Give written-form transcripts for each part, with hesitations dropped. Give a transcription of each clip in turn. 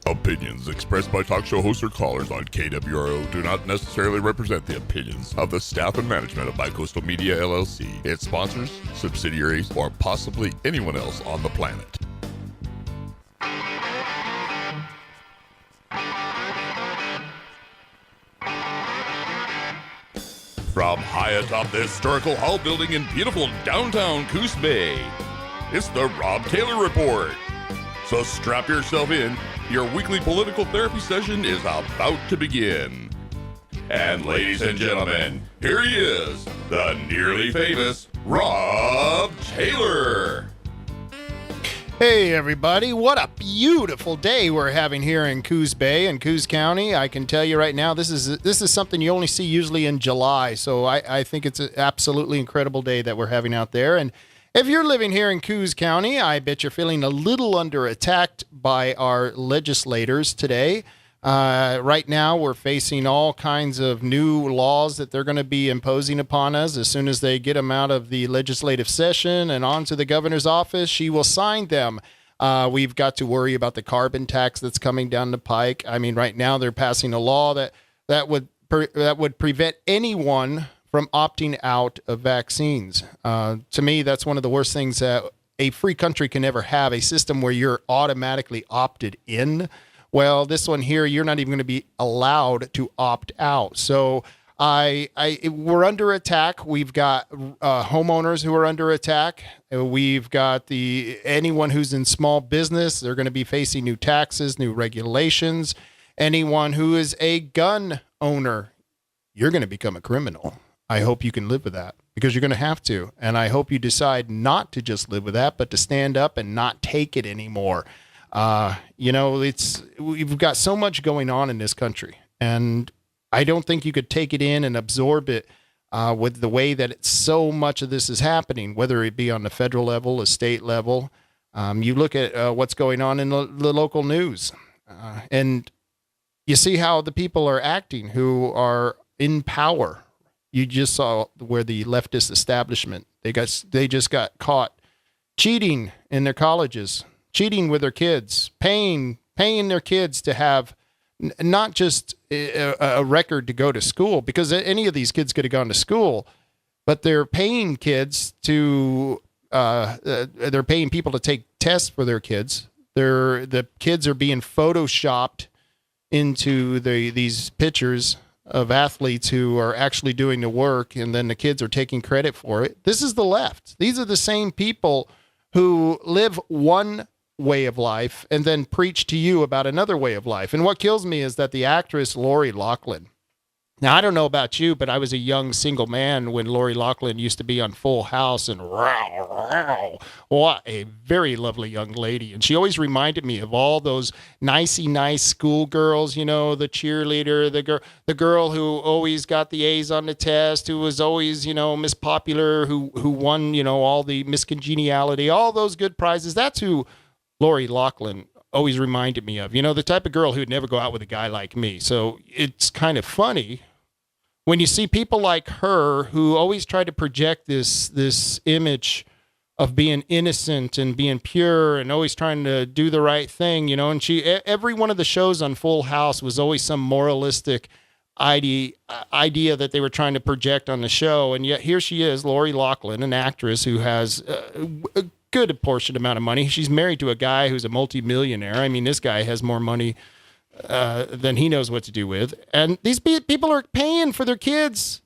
Opinions expressed by talk show hosts or callers on KWRO do not necessarily represent the opinions of the staff and management of Bicoastal Media LLC, its sponsors, subsidiaries, or possibly anyone else on the planet. From high atop the historical hall building in beautiful downtown Coos Bay, it's the Rob Taylor Report. So strap yourself in. Your weekly political therapy session is about to begin. And ladies and gentlemen, here he is, the nearly famous Rob Taylor. Hey everybody, what a beautiful day we're having here in Coos Bay and Coos County. I can tell you right now, this is something you only see usually in July, so I think it's an absolutely incredible day that we're having out there. And if you're living here in Coos County, I bet you're feeling a little under attack by our legislators today. Right now, we're facing all kinds of new laws that they're going to be imposing upon us as soon as they get them out of the legislative session and onto the governor's office. She will sign them. We've got to worry about the carbon tax that's coming down the pike. I mean, right now they're passing a law that would prevent anyone from opting out of vaccines. To me, that's one of the worst things that a free country can ever have, a system where you're automatically opted in. Well, this one here, you're not even going to be allowed to opt out. So we're under attack. We've got homeowners who are under attack. We've got anyone who's in small business. They're going to be facing new taxes, new regulations. Anyone who is a gun owner, you're going to become a criminal. I hope you can live with that, because you're going to have to. And I hope you decide not to just live with that, but to stand up and not take it anymore. We've got so much going on in this country, and I don't think you could take it in and absorb it with the way that so much of this is happening, whether it be on the federal level, a state level. You look at what's going on in the local news, and you see how the people are acting who are in power. You just saw where the leftist establishment, they just got caught cheating in their colleges, cheating with their kids, paying their kids to have not just a record to go to school, because any of these kids could have gone to school, but they're paying kids they're paying people to take tests for their kids. The kids are being photoshopped into these pictures of athletes who are actually doing the work, and then the kids are taking credit for it. This is the left. These are the same people who live one way of life and then preach to you about another way of life. And what kills me is that the actress Lori Loughlin. Now, I don't know about you, but I was a young single man when Lori Loughlin used to be on Full House, and what a very lovely young lady. And she always reminded me of all those nice schoolgirls, the cheerleader, the girl who always got the A's on the test, who was always, Miss Popular, who won, all the Miss Congeniality, all those good prizes. That's who Lori Loughlin always reminded me of, the type of girl who'd never go out with a guy like me. So it's kind of funny when you see people like her who always try to project this image of being innocent and being pure and always trying to do the right thing, and every one of the shows on Full House was always some moralistic idea that they were trying to project on the show. And yet here she is, Lori Loughlin, an actress who has a good apportioned amount of money. She's married to a guy who's a multimillionaire. I mean, this guy has more money than he knows what to do with. And these people are paying for their kids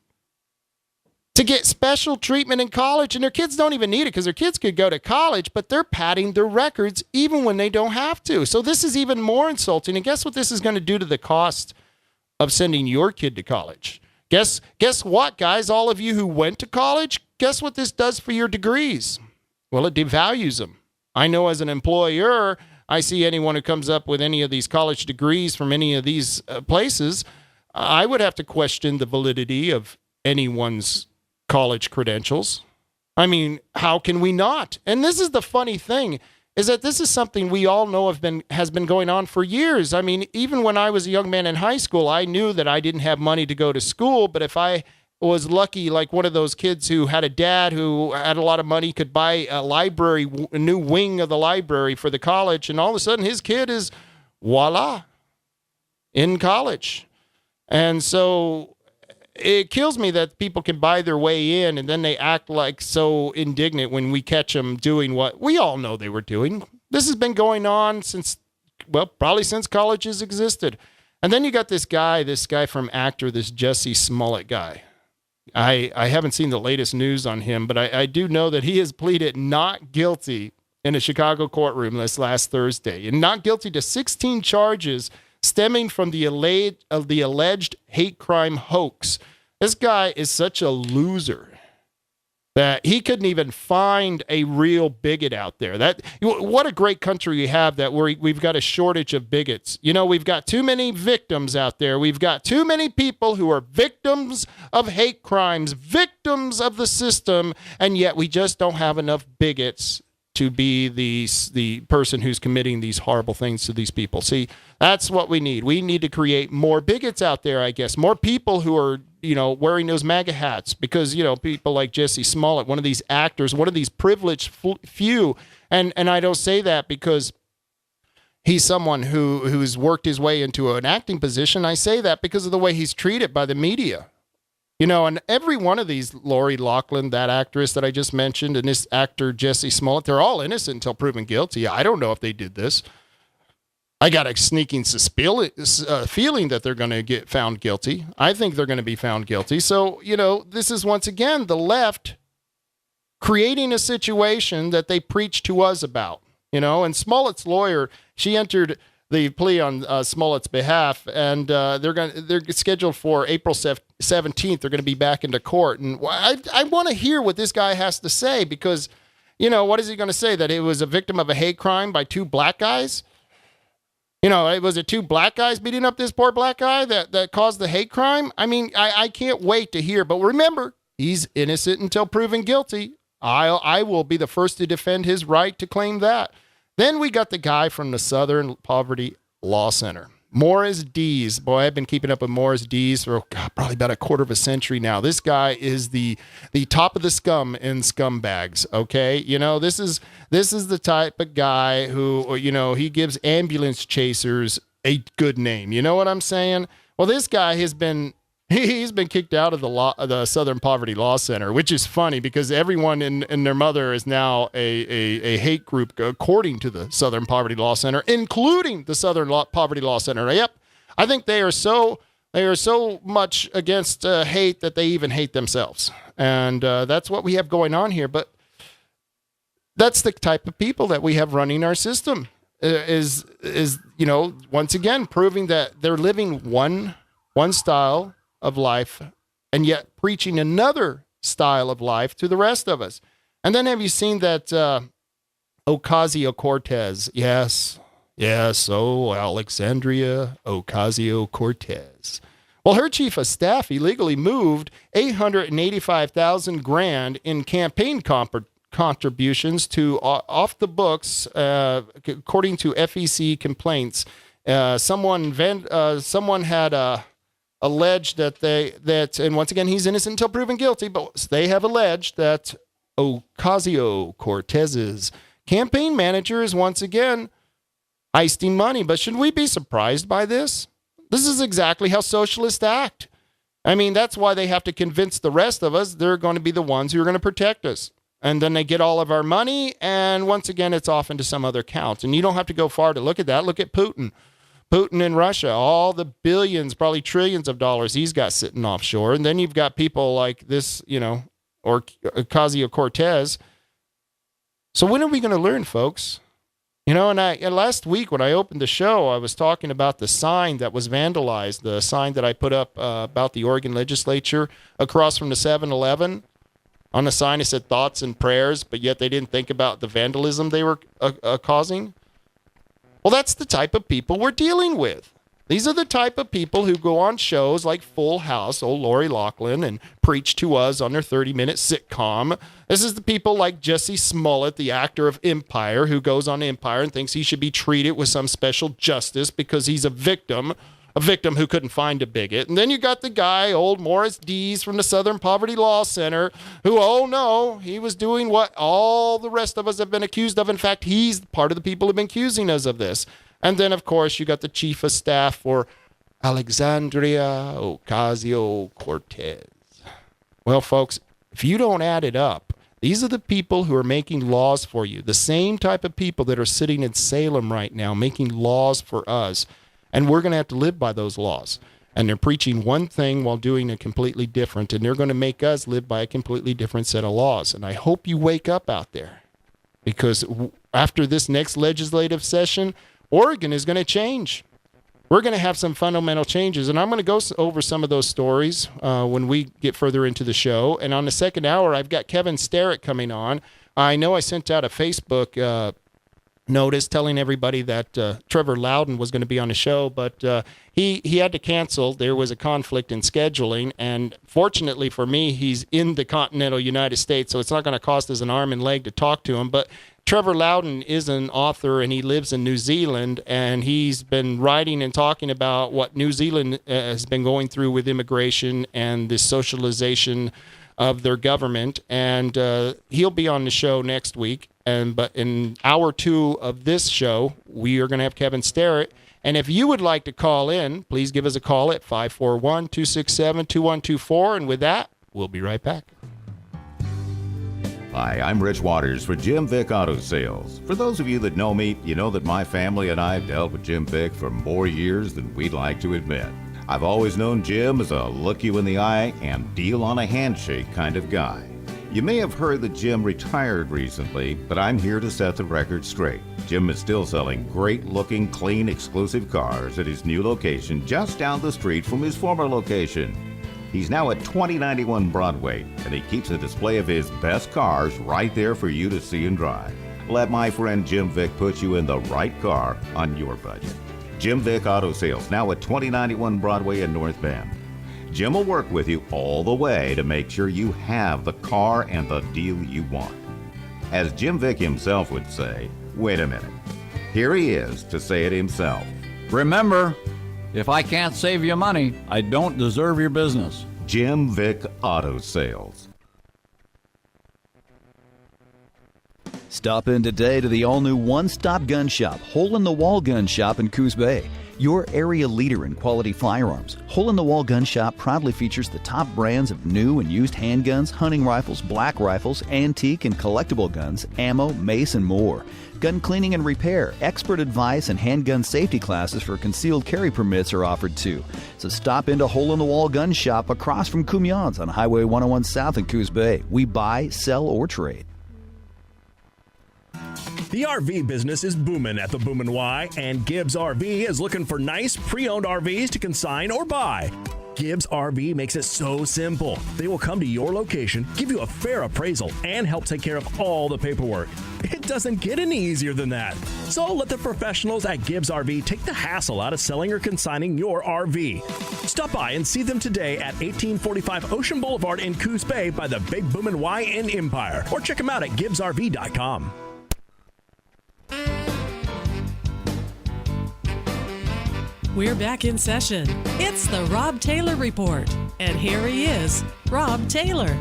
to get special treatment in college, and their kids don't even need it because their kids could go to college, but they're padding their records even when they don't have to. So this is even more insulting. And guess what this is going to do to the cost of sending your kid to college? Guess what, guys? All of you who went to college, guess what this does for your degrees? Well, it devalues them. I know as an employer, I see anyone who comes up with any of these college degrees from any of these places, I would have to question the validity of anyone's college credentials. I mean, how can we not? And this is the funny thing, is that this is something we all know has been going on for years. I mean, even when I was a young man in high school, I knew that I didn't have money to go to school, but if I was lucky, like one of those kids who had a dad who had a lot of money, could buy a new wing of the library for the college, and all of a sudden his kid is voila, in college. And so it kills me that people can buy their way in and then they act like so indignant when we catch them doing what we all know they were doing. This has been going on since, well, probably since colleges existed. And then you got this guy from Actor, this Jesse Smollett guy. I haven't seen the latest news on him, but I do know that he has pleaded not guilty in a Chicago courtroom this last Thursday, and not guilty to 16 charges stemming from the alleged hate crime hoax. This guy is such a loser that he couldn't even find a real bigot out there. What a great country we have that we've got a shortage of bigots. You know, we've got too many victims out there. We've got too many people who are victims of hate crimes, victims of the system, and yet we just don't have enough bigots to be the person who's committing these horrible things to these people. See, that's what we need. We need to create more bigots out there, I guess. More people who are, wearing those MAGA hats because, people like Jesse Smollett, one of these actors, one of these privileged few. And I don't say that because he's someone who's worked his way into an acting position. I say that because of the way he's treated by the media. And every one of these, Lori Loughlin, that actress that I just mentioned, and this actor, Jesse Smollett, they're all innocent until proven guilty. I don't know if they did this. I got a sneaking feeling that they're going to get found guilty. I think they're going to be found guilty. So, this is once again the left creating a situation that they preach to us about, and Smollett's lawyer, she entered the plea on Smollett's behalf, and they're scheduled for April 17th. They're going to be back into court, and I want to hear what this guy has to say because, what is he going to say? That it was a victim of a hate crime by two black guys? Was it two black guys beating up this poor black guy that caused the hate crime? I mean, I can't wait to hear. But remember, he's innocent until proven guilty. I will be the first to defend his right to claim that. Then we got the guy from the Southern Poverty Law Center, Morris Dees. Boy, I've been keeping up with Morris Dees for probably about a quarter of a century now. This guy is the top of the scum in scumbags. Okay, this is the type of guy who he gives ambulance chasers a good name. You know what I'm saying? Well, this guy has been. He's been kicked out of the Southern Poverty Law Center, which is funny because everyone and their mother is now a hate group, according to the Southern Poverty Law Center, including the Southern Poverty Law Center. Yep, I think they are so much against hate that they even hate themselves, and that's what we have going on here. But that's the type of people that we have running our system. Is once again proving that they're living one style of life, and yet preaching another style of life to the rest of us. And then have you seen that Ocasio-Cortez? Yes, Alexandria Ocasio-Cortez. Well, her chief of staff illegally moved $885,000 in campaign contributions to off the books, according to FEC complaints. Someone had alleged that and once again he's innocent until proven guilty, but they have alleged that Ocasio-Cortez's campaign manager is once again heisting money. But should we be surprised by this? This is exactly how socialists act. I mean, that's why they have to convince the rest of us they're going to be the ones who are going to protect us. And then they get all of our money, and once again it's off into some other account. And you don't have to go far to look at that. Look at Putin in Russia, all the billions, probably trillions of dollars he's got sitting offshore. And then you've got people like this, or Ocasio-Cortez. So when are we going to learn, folks? And last week when I opened the show, I was talking about the sign that was vandalized, the sign that I put up about the Oregon legislature across from the 7-Eleven. On the sign, it said thoughts and prayers, but yet they didn't think about the vandalism they were causing. Well, that's the type of people we're dealing with. These are the type of people who go on shows like Full House, old Lori Loughlin, and preach to us on their 30-minute sitcom. This is the people like Jesse Smollett, the actor of Empire, who goes on Empire and thinks he should be treated with some special justice because he's a victim who couldn't find a bigot. And then you got the guy, old Morris Dees from the Southern Poverty Law Center, who, oh no, he was doing what all the rest of us have been accused of. In fact, he's part of the people who've been accusing us of this. And then, of course, you got the chief of staff for Alexandria Ocasio-Cortez. Well, folks, if you don't add it up, these are the people who are making laws for you, the same type of people that are sitting in Salem right now making laws for us, and we're going to have to live by those laws. And they're preaching one thing while doing a completely different, and they're going to make us live by a completely different set of laws. And I hope you wake up out there, because after this next legislative session, Oregon is going to change. We're going to have some fundamental changes, and I'm going to go over some of those stories when we get further into the show. And on the second hour, I've got Kevin Starrett coming on. I know I sent out a Facebook notice telling everybody that Trevor Loudon was going to be on the show, but he had to cancel. There was a conflict in scheduling, and fortunately for me, he's in the continental United States, so it's not going to cost us an arm and leg to talk to him. But Trevor Loudon is an author, and he lives in New Zealand, and he's been writing and talking about what New Zealand has been going through with immigration and the socialization of their government. And he'll be on the show next week. But in hour 2 of this show, we are going to have Kevin Starrett. And if you would like to call in, please give us a call at 541-267-2124. And with that, we'll be right back. Hi, I'm Rich Waters for Jim Vick Auto Sales. For those of you that know me, you know that my family and I have dealt with Jim Vick for more years than we'd like to admit. I've always known Jim as a look you in the eye and deal on a handshake kind of guy. You may have heard that Jim retired recently, but I'm here to set the record straight. Jim is still selling great-looking, clean, exclusive cars at his new location just down the street from his former location. He's now at 2091 Broadway, and he keeps a display of his best cars right there for you to see and drive. Let my friend Jim Vick put you in the right car on your budget. Jim Vick Auto Sales, now at 2091 Broadway in North Bend. Jim will work with you all the way to make sure you have the car and the deal you want. As Jim Vick himself would say, wait a minute. Here he is to say it himself. Remember, if I can't save you money, I don't deserve your business. Jim Vick Auto Sales. Stop in today to the all-new one-stop gun shop, Hole in the Wall Gun Shop in Coos Bay. Your area leader in quality firearms. Hole in the Wall Gun Shop proudly features the top brands of new and used handguns, hunting rifles, black rifles, antique and collectible guns, ammo, mace, and more. Gun cleaning and repair, expert advice, and handgun safety classes for concealed carry permits are offered too. So stop into Hole in the Wall Gun Shop across from Cumion's on Highway 101 South in Coos Bay. We buy, sell, or trade. The RV business is booming at the Boomin' Y, and Gibbs RV is looking for nice pre-owned RVs to consign or buy. Gibbs RV makes it so simple. They will come to your location, give you a fair appraisal, and help take care of all the paperwork. It doesn't get any easier than that. So let the professionals at Gibbs RV take the hassle out of selling or consigning your RV. Stop by and see them today at 1845 Ocean Boulevard in Coos Bay by the Big Boomin' Y in Empire, or check them out at gibbsrv.com. We're back in session. It's the Rob Taylor Report. And here he is, Rob Taylor.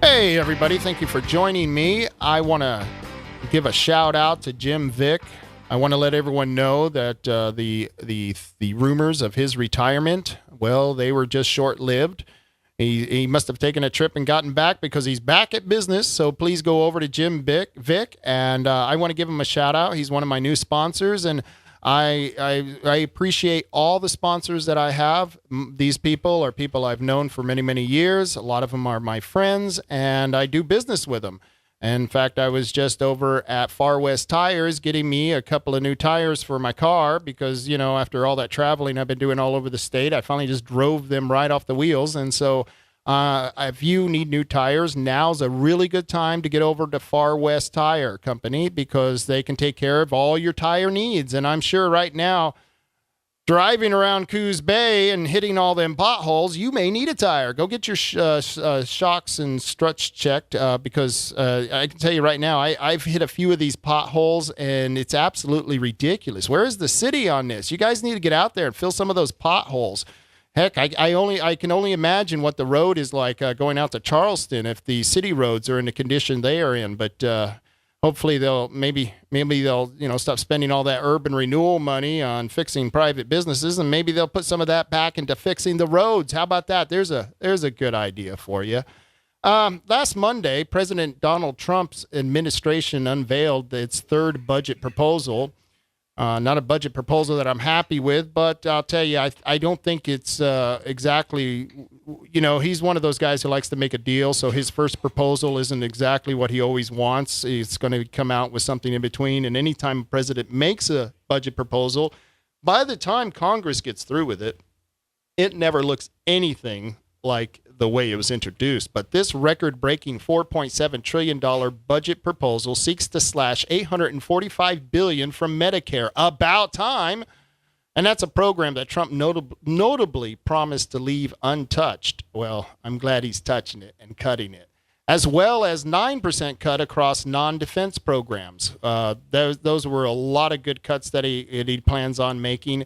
Hey, everybody. Thank you for joining me. I want to give a shout out to Jim Vick. I want to let everyone know that the rumors of his retirement, well, they were just short-lived. He must have taken a trip and gotten back, because he's back at business. So please go over to Jim Vick, and I want to give him a shout out. He's one of my new sponsors, and I appreciate all the sponsors that I have. These people are people I've known for many, many years. A lot of them are my friends, and I do business with them. And in fact, I was just over at Far West Tires getting me a couple of new tires for my car, because, you know, after all that traveling I've been doing all over the state, I finally just drove them right off the wheels. And so if you need new tires, now's a really good time to get over to Far West Tire Company, because they can take care of all your tire needs. And I'm sure right now, driving around Coos Bay and hitting all them potholes, you may need a tire. Go get your shocks and struts checked, because I can tell you right now, I've hit a few of these potholes, and it's absolutely ridiculous. Where is the city on this? You guys need to get out there and fill some of those potholes. Heck, I can only imagine what the road is like going out to Charleston if the city roads are in the condition they are in. But hopefully they'll maybe they'll stop spending all that urban renewal money on fixing private businesses, and maybe they'll put some of that back into fixing the roads. How about that? There's a good idea for you. Last Monday, President Donald Trump's administration unveiled its third budget proposal. Not a budget proposal that I'm happy with, but I'll tell you, I don't think it's exactly, he's one of those guys who likes to make a deal. So his first proposal isn't exactly what he always wants. He's going to come out with something in between. And anytime a president makes a budget proposal, by the time Congress gets through with it, it never looks anything like the way it was introduced. But this record-breaking $4.7 trillion budget proposal seeks to slash $845 billion from Medicare. About time. And that's a program that Trump notably promised to leave untouched. Well, I'm glad he's touching it and cutting it. As well as 9% cut across non-defense programs. Those were a lot of good cuts that he plans on making.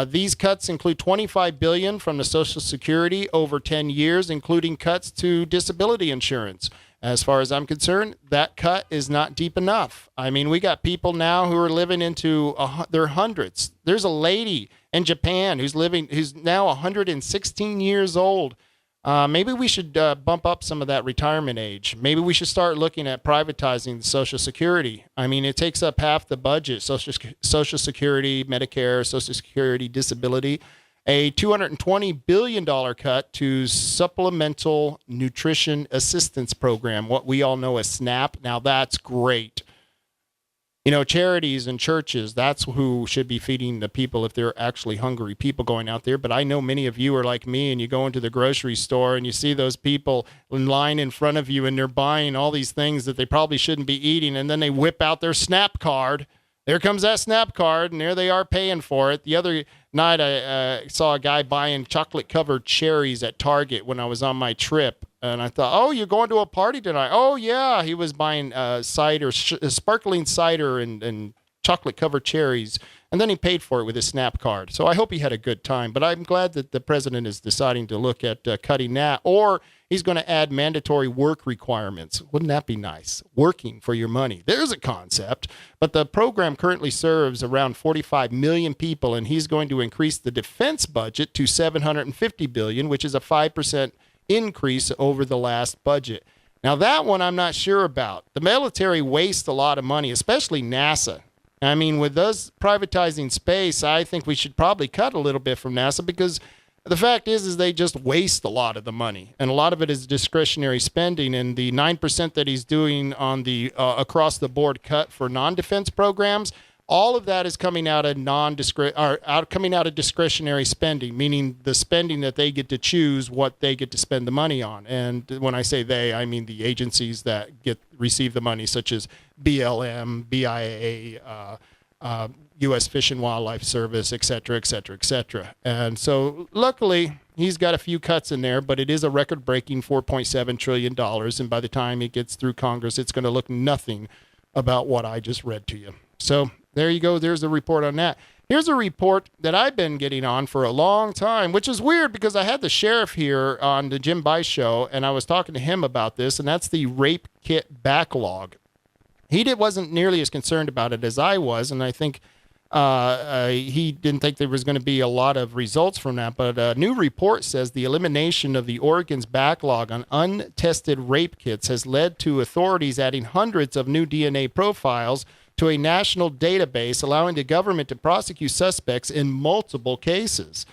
These cuts include $25 billion from the Social Security over 10 years, including cuts to disability insurance. As far as I'm concerned, that cut is not deep enough. I mean, we got people now who are living into their hundreds. There's a lady in Japan who's now 116 years old. Maybe we should bump up some of that retirement age. Maybe we should start looking at privatizing Social Security. I mean, it takes up half the budget, Social Security, Medicare, Social Security, disability. A $220 billion cut to Supplemental Nutrition Assistance Program, what we all know as SNAP. Now, that's great. Charities and churches, that's who should be feeding the people if they're actually hungry people going out there. But I know many of you are like me, and you go into the grocery store and you see those people in line in front of you, and they're buying all these things that they probably shouldn't be eating, and then they whip out their SNAP card. There comes that SNAP card, and there they are paying for it. The other night, I saw a guy buying chocolate-covered cherries at Target when I was on my trip. And I thought, oh, you're going to a party tonight? Oh, yeah. He was buying cider, sparkling cider and chocolate-covered cherries. And then he paid for it with his SNAP card. So I hope he had a good time. But I'm glad that the president is deciding to look at cutting that. Or he's going to add mandatory work requirements. Wouldn't that be nice? Working for your money. There's a concept. But the program currently serves around 45 million people, and he's going to increase the defense budget to $750 billion, which is a 5% increase over the last budget. Now, that one I'm not sure about. The military wastes a lot of money, especially NASA. I mean, with us privatizing space, I think we should probably cut a little bit from NASA, because the fact is they just waste a lot of the money, and a lot of it is discretionary spending. And the 9% that he's doing on the across the board cut for non-defense programs, all of that is coming out of coming out of discretionary spending, meaning the spending that they get to choose what they get to spend the money on. And when I say they, I mean the agencies that receive the money, such as BLM, BIA, U.S. Fish and Wildlife Service, et cetera, et cetera, et cetera. And so luckily, he's got a few cuts in there, but it is a record-breaking $4.7 trillion. And by the time it gets through Congress, it's going to look nothing about what I just read to you. So there you go. There's the report on that. Here's a report that I've been getting on for a long time, which is weird because I had the sheriff here on the Jim Bice show, and I was talking to him about this, and that's the rape kit backlog. He wasn't nearly as concerned about it as I was, and I think he didn't think there was going to be a lot of results from that. But a new report says the elimination of the Oregon's backlog on untested rape kits has led to authorities adding hundreds of new DNA profiles to a national database, allowing the government to prosecute suspects in multiple cases.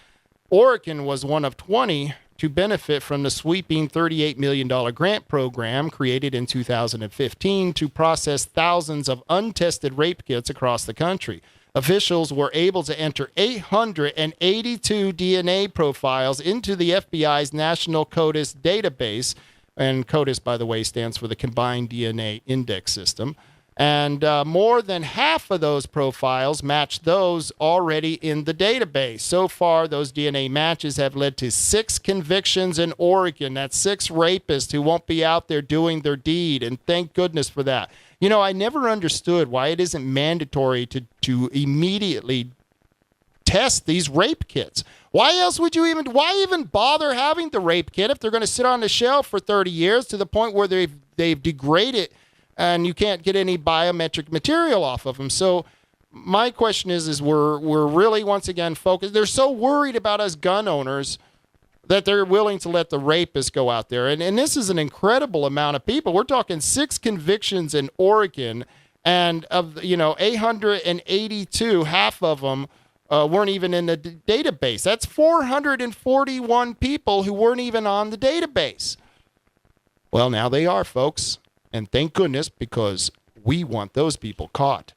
Oregon was one of 20 to benefit from the sweeping $38 million grant program created in 2015 to process thousands of untested rape kits across the country. Officials were able to enter 882 DNA profiles into the FBI's National CODIS database, and CODIS, by the way, stands for the Combined DNA Index System. And more than half of those profiles match those already in the database. So far, those DNA matches have led to 6 convictions in Oregon. That's 6 rapists who won't be out there doing their deed, and thank goodness for that. You know, I never understood why it isn't mandatory to immediately test these rape kits. Why even bother having the rape kit if they're going to sit on the shelf for 30 years to the point where they've degraded and you can't get any biometric material off of them. So my question is we're really, once again, focused. They're so worried about us gun owners that they're willing to let the rapists go out there. And this is an incredible amount of people. We're talking 6 convictions in Oregon, and of 882, half of them weren't even in the database. That's 441 people who weren't even on the database. Well, now they are, folks. And thank goodness, because we want those people caught.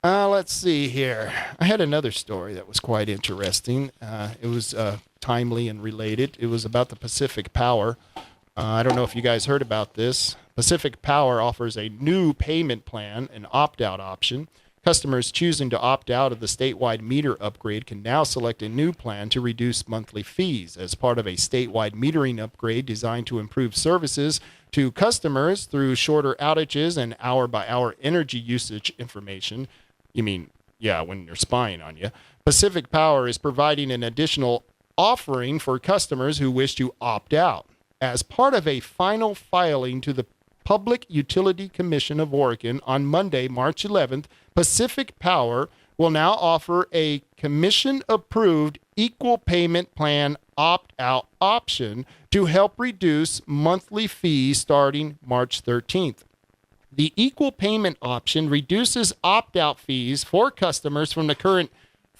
Let's see here. I had another story that was quite interesting. It was timely and related. It was about the Pacific Power. I don't know if you guys heard about this. Pacific Power offers a new payment plan, an opt-out option. Customers choosing to opt out of the statewide meter upgrade can now select a new plan to reduce monthly fees as part of a statewide metering upgrade designed to improve services to customers through shorter outages and hour-by-hour energy usage information. You mean, yeah, when they're spying on you. Pacific Power is providing an additional offering for customers who wish to opt out. As part of a final filing to the Public Utility Commission of Oregon on Monday, March 11th, Pacific Power will now offer a commission-approved equal payment plan opt-out option to help reduce monthly fees starting March 13th. The equal payment option reduces opt-out fees for customers from the current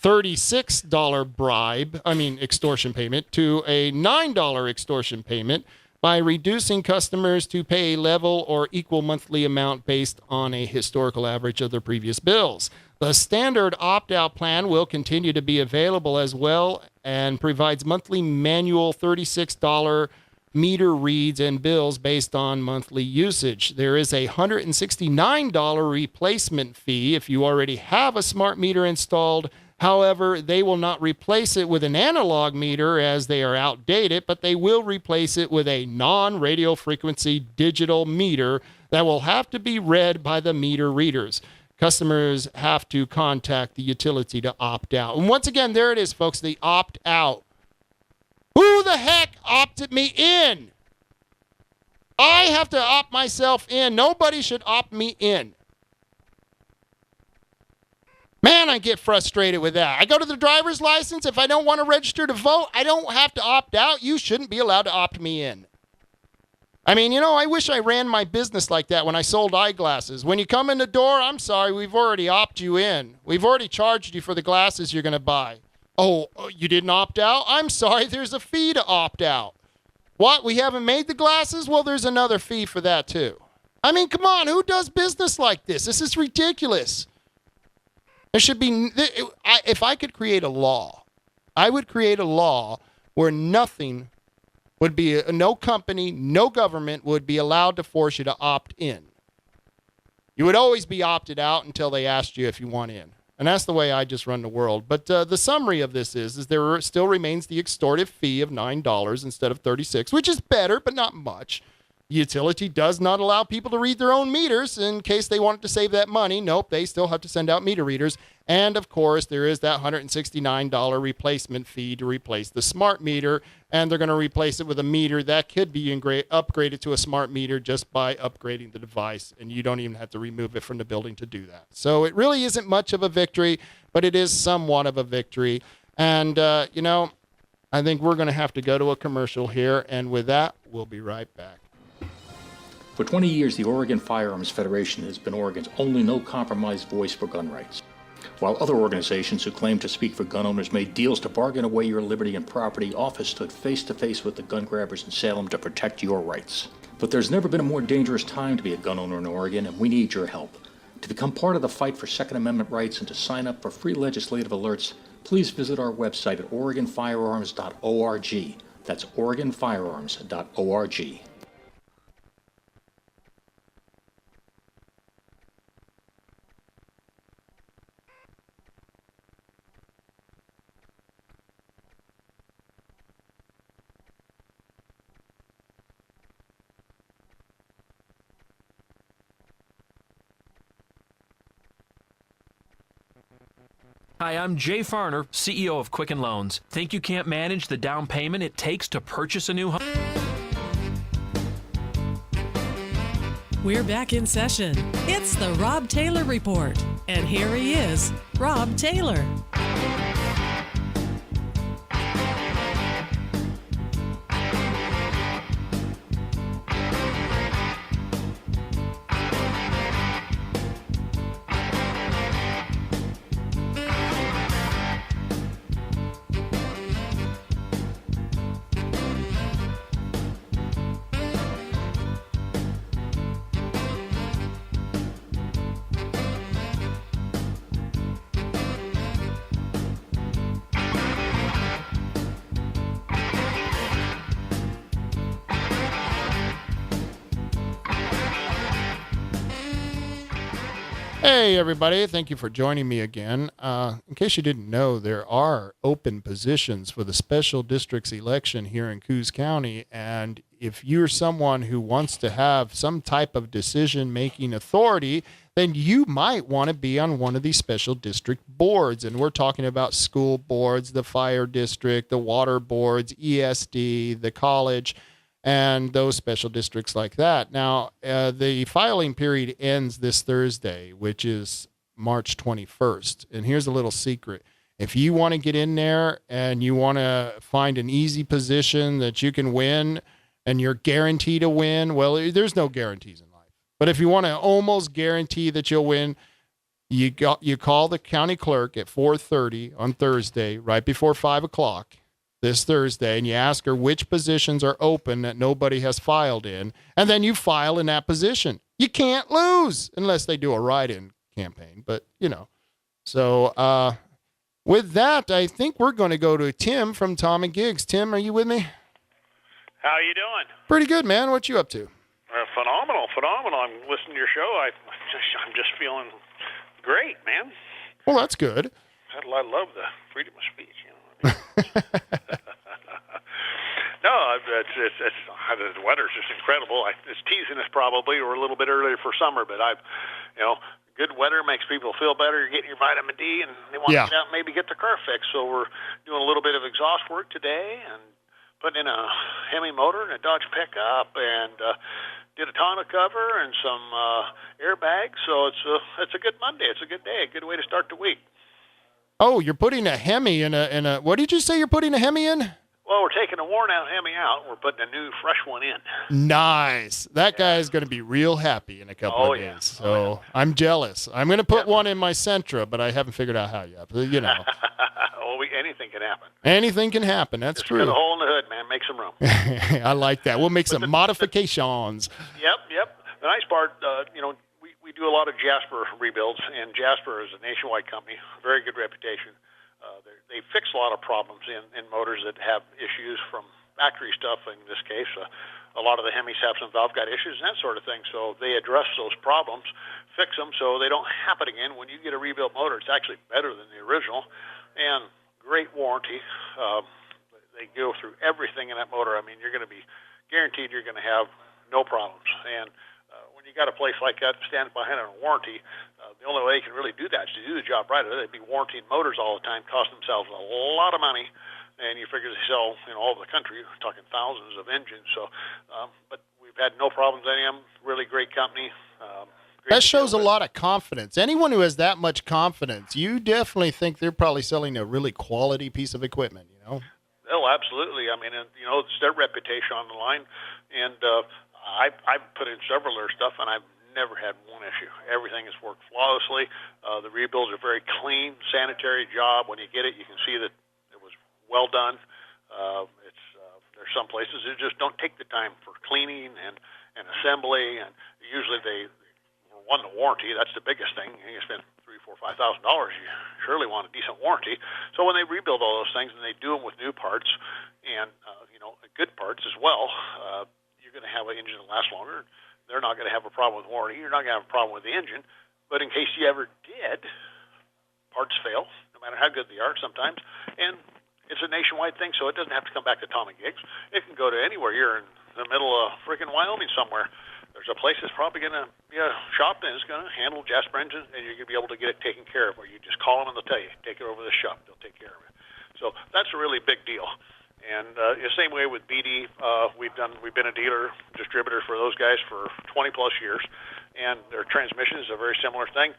$36 extortion payment to a $9 extortion payment by reducing customers to pay a level or equal monthly amount based on a historical average of their previous bills. The standard opt-out plan will continue to be available as well and provides monthly manual $36 meter reads and bills based on monthly usage. There is a $169 replacement fee if you already have a smart meter installed. However, they will not replace it with an analog meter as they are outdated, but they will replace it with a non-radio frequency digital meter that will have to be read by the meter readers. Customers have to contact the utility to opt out. And once again, there it is, folks, the opt out. Who the heck opted me in? I have to opt myself in. Nobody should opt me in. Man, I get frustrated with that. I go to the driver's license. If I don't want to register to vote, I don't have to opt out. You shouldn't be allowed to opt me in. I mean, I wish I ran my business like that when I sold eyeglasses. When you come in the door, I'm sorry, we've already opted you in. We've already charged you for the glasses you're going to buy. Oh, you didn't opt out? I'm sorry, there's a fee to opt out. What, we haven't made the glasses? Well, there's another fee for that too. I mean, come on, who does business like this? This is ridiculous. There should be, if I could create a law, I would create a law where nothing would be, no company, no government would be allowed to force you to opt in. You would always be opted out until they asked you if you want in. And that's the way I just run the world. But the summary of this is there still remains the extortive fee of $9 instead of $36, which is better, but not much. The utility does not allow people to read their own meters in case they wanted to save that money. Nope, they still have to send out meter readers. And, of course, there is that $169 replacement fee to replace the smart meter, and they're going to replace it with a meter that could be upgraded to a smart meter just by upgrading the device, and you don't even have to remove it from the building to do that. So it really isn't much of a victory, but it is somewhat of a victory. And, I think we're going to have to go to a commercial here, and with that, we'll be right back. For 20 years, the Oregon Firearms Federation has been Oregon's only no-compromise voice for gun rights. While other organizations who claim to speak for gun owners made deals to bargain away your liberty and property, often stood face-to-face with the gun grabbers in Salem to protect your rights. But there's never been a more dangerous time to be a gun owner in Oregon, and we need your help. To become part of the fight for Second Amendment rights and to sign up for free legislative alerts, please visit our website at OregonFirearms.org. That's OregonFirearms.org. Hi, I'm Jay Farner, CEO of Quicken Loans. Think you can't manage the down payment it takes to purchase a new home? We're back in session. It's the Rob Taylor Report. And here he is, Rob Taylor. Hey, everybody. Thank you for joining me again. In case you didn't know, there are open positions for the special districts election here in Coos County. And if you're someone who wants to have some type of decision-making authority, then you might want to be on one of these special district boards. And we're talking about school boards, the fire district, the water boards, ESD, the college, and those special districts like that. Now, the filing period ends this Thursday, which is March 21st. And here's a little secret. If you want to get in there and you want to find an easy position that you can win and you're guaranteed to win, well, there's no guarantees in life. But if you want to almost guarantee that you'll win, you call the county clerk at 4:30 on Thursday, right before 5 o'clock. This Thursday, and you ask her which positions are open that nobody has filed in, and then you file in that position. You can't lose unless they do a write-in campaign, but, you know. So with that, I think we're going to go to Tim from Tom and Gigs. Tim, are you with me? How you doing? Pretty good, man. What you up to? Phenomenal. I'm listening to your show. I'm just feeling great, man. Well, that's good. I love the freedom of speech, you know. No, the weather's just incredible. It's teasing us probably. We're a little bit earlier for summer, but good weather makes people feel better. You're getting your vitamin D, and they want to get out and maybe get their car fixed. So we're doing a little bit of exhaust work today and putting in a Hemi motor and a Dodge pickup and did a tonneau cover and some airbags. So it's a good Monday. It's a good day, a good way to start the week. Oh, you're putting a Hemi in a what did you say you're putting a Hemi in? Well, we're taking a worn-out Hemi out. We're putting a new, fresh one in. Nice. That guy is going to be real happy in a couple of days. So I'm jealous. I'm going to put one in my Sentra, but I haven't figured out how yet. But, you know. Anything can happen. Anything can happen. That's true. Got a hole in the hood, man. Make some room. I like that. We'll make some modifications. Yep. The nice part, we do a lot of Jasper rebuilds, and Jasper is a nationwide company, very good reputation. They fix a lot of problems in motors that have issues from factory stuff. In this case, a lot of the Hemis have some valve guide issues and that sort of thing. So they address those problems, fix them so they don't happen again. When you get a rebuilt motor, it's actually better than the original, and great warranty. They go through everything in that motor. I mean, you're going to be guaranteed you're going to have no problems. And when you got a place like that standing behind a warranty, the only way they can really do that is to do the job right. They'd be warrantying motors all the time, cost themselves a lot of money, and you figure they sell all over the country, we're talking thousands of engines. So, but we've had no problems with any of them. Really great company. That shows a lot of confidence. Anyone who has that much confidence, you definitely think they're probably selling a really quality piece of equipment, you know? Oh, absolutely. I mean, it's their reputation on the line, and I've put in several of their stuff, and I've never had one issue. Everything has worked flawlessly. The rebuilds are very clean, sanitary job. When you get it, you can see that it was well done. There's some places that just don't take the time for cleaning and assembly, and usually they won the warranty. That's the biggest thing. You spend $3,000, $4,000, $5,000. You surely want a decent warranty. So when they rebuild all those things and they do them with new parts and good parts as well, you're going to have an engine that lasts longer. They're not going to have a problem with warranty. You're not going to have a problem with the engine. But in case you ever did, parts fail, no matter how good they are sometimes. And it's a nationwide thing, so it doesn't have to come back to Tom and Gigs. It can go to anywhere. You're in the middle of freaking Wyoming somewhere. There's a place that's probably going to be a shop that is going to handle Jasper engines, and you're going to be able to get it taken care of, where you just call them and they'll tell you, take it over to the shop. They'll take care of it. So that's a really big deal. And the same way with BD, we've been a dealer, distributor for those guys for 20 plus years, and their transmission is a very similar thing.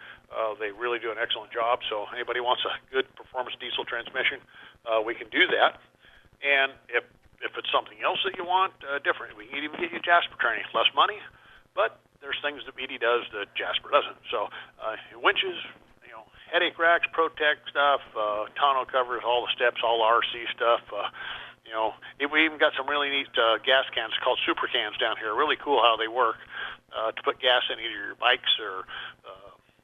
They really do an excellent job. So anybody wants a good performance diesel transmission, we can do that. And if it's something else that you want different, we can even get you Jasper training. Less money, but there's things that BD does that Jasper doesn't. So winches, headache racks, Protect stuff, tonneau covers, all the steps, all the RC stuff. We even got some really neat gas cans called super cans down here. Really cool how they work to put gas in either your bikes or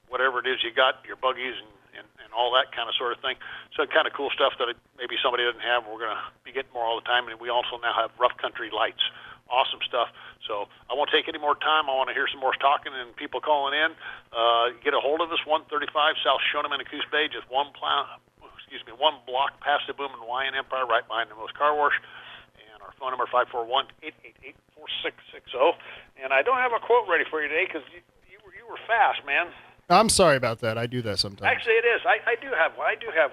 whatever it is you got, your buggies and all that kind of sort of thing. So kind of cool stuff that maybe somebody doesn't have. We're going to be getting more all the time. And we also now have rough country lights. Awesome stuff. So I won't take any more time. I want to hear some more talking and people calling in. Get a hold of us, 135 South Shoneman in Coos Bay, just one block past the Boom and Wyan Empire, right behind the Most Car Wash. And our phone number, 541-888-4660. And I don't have a quote ready for you today because you were fast, man. I'm sorry about that. I do that sometimes. Actually, it is. I do have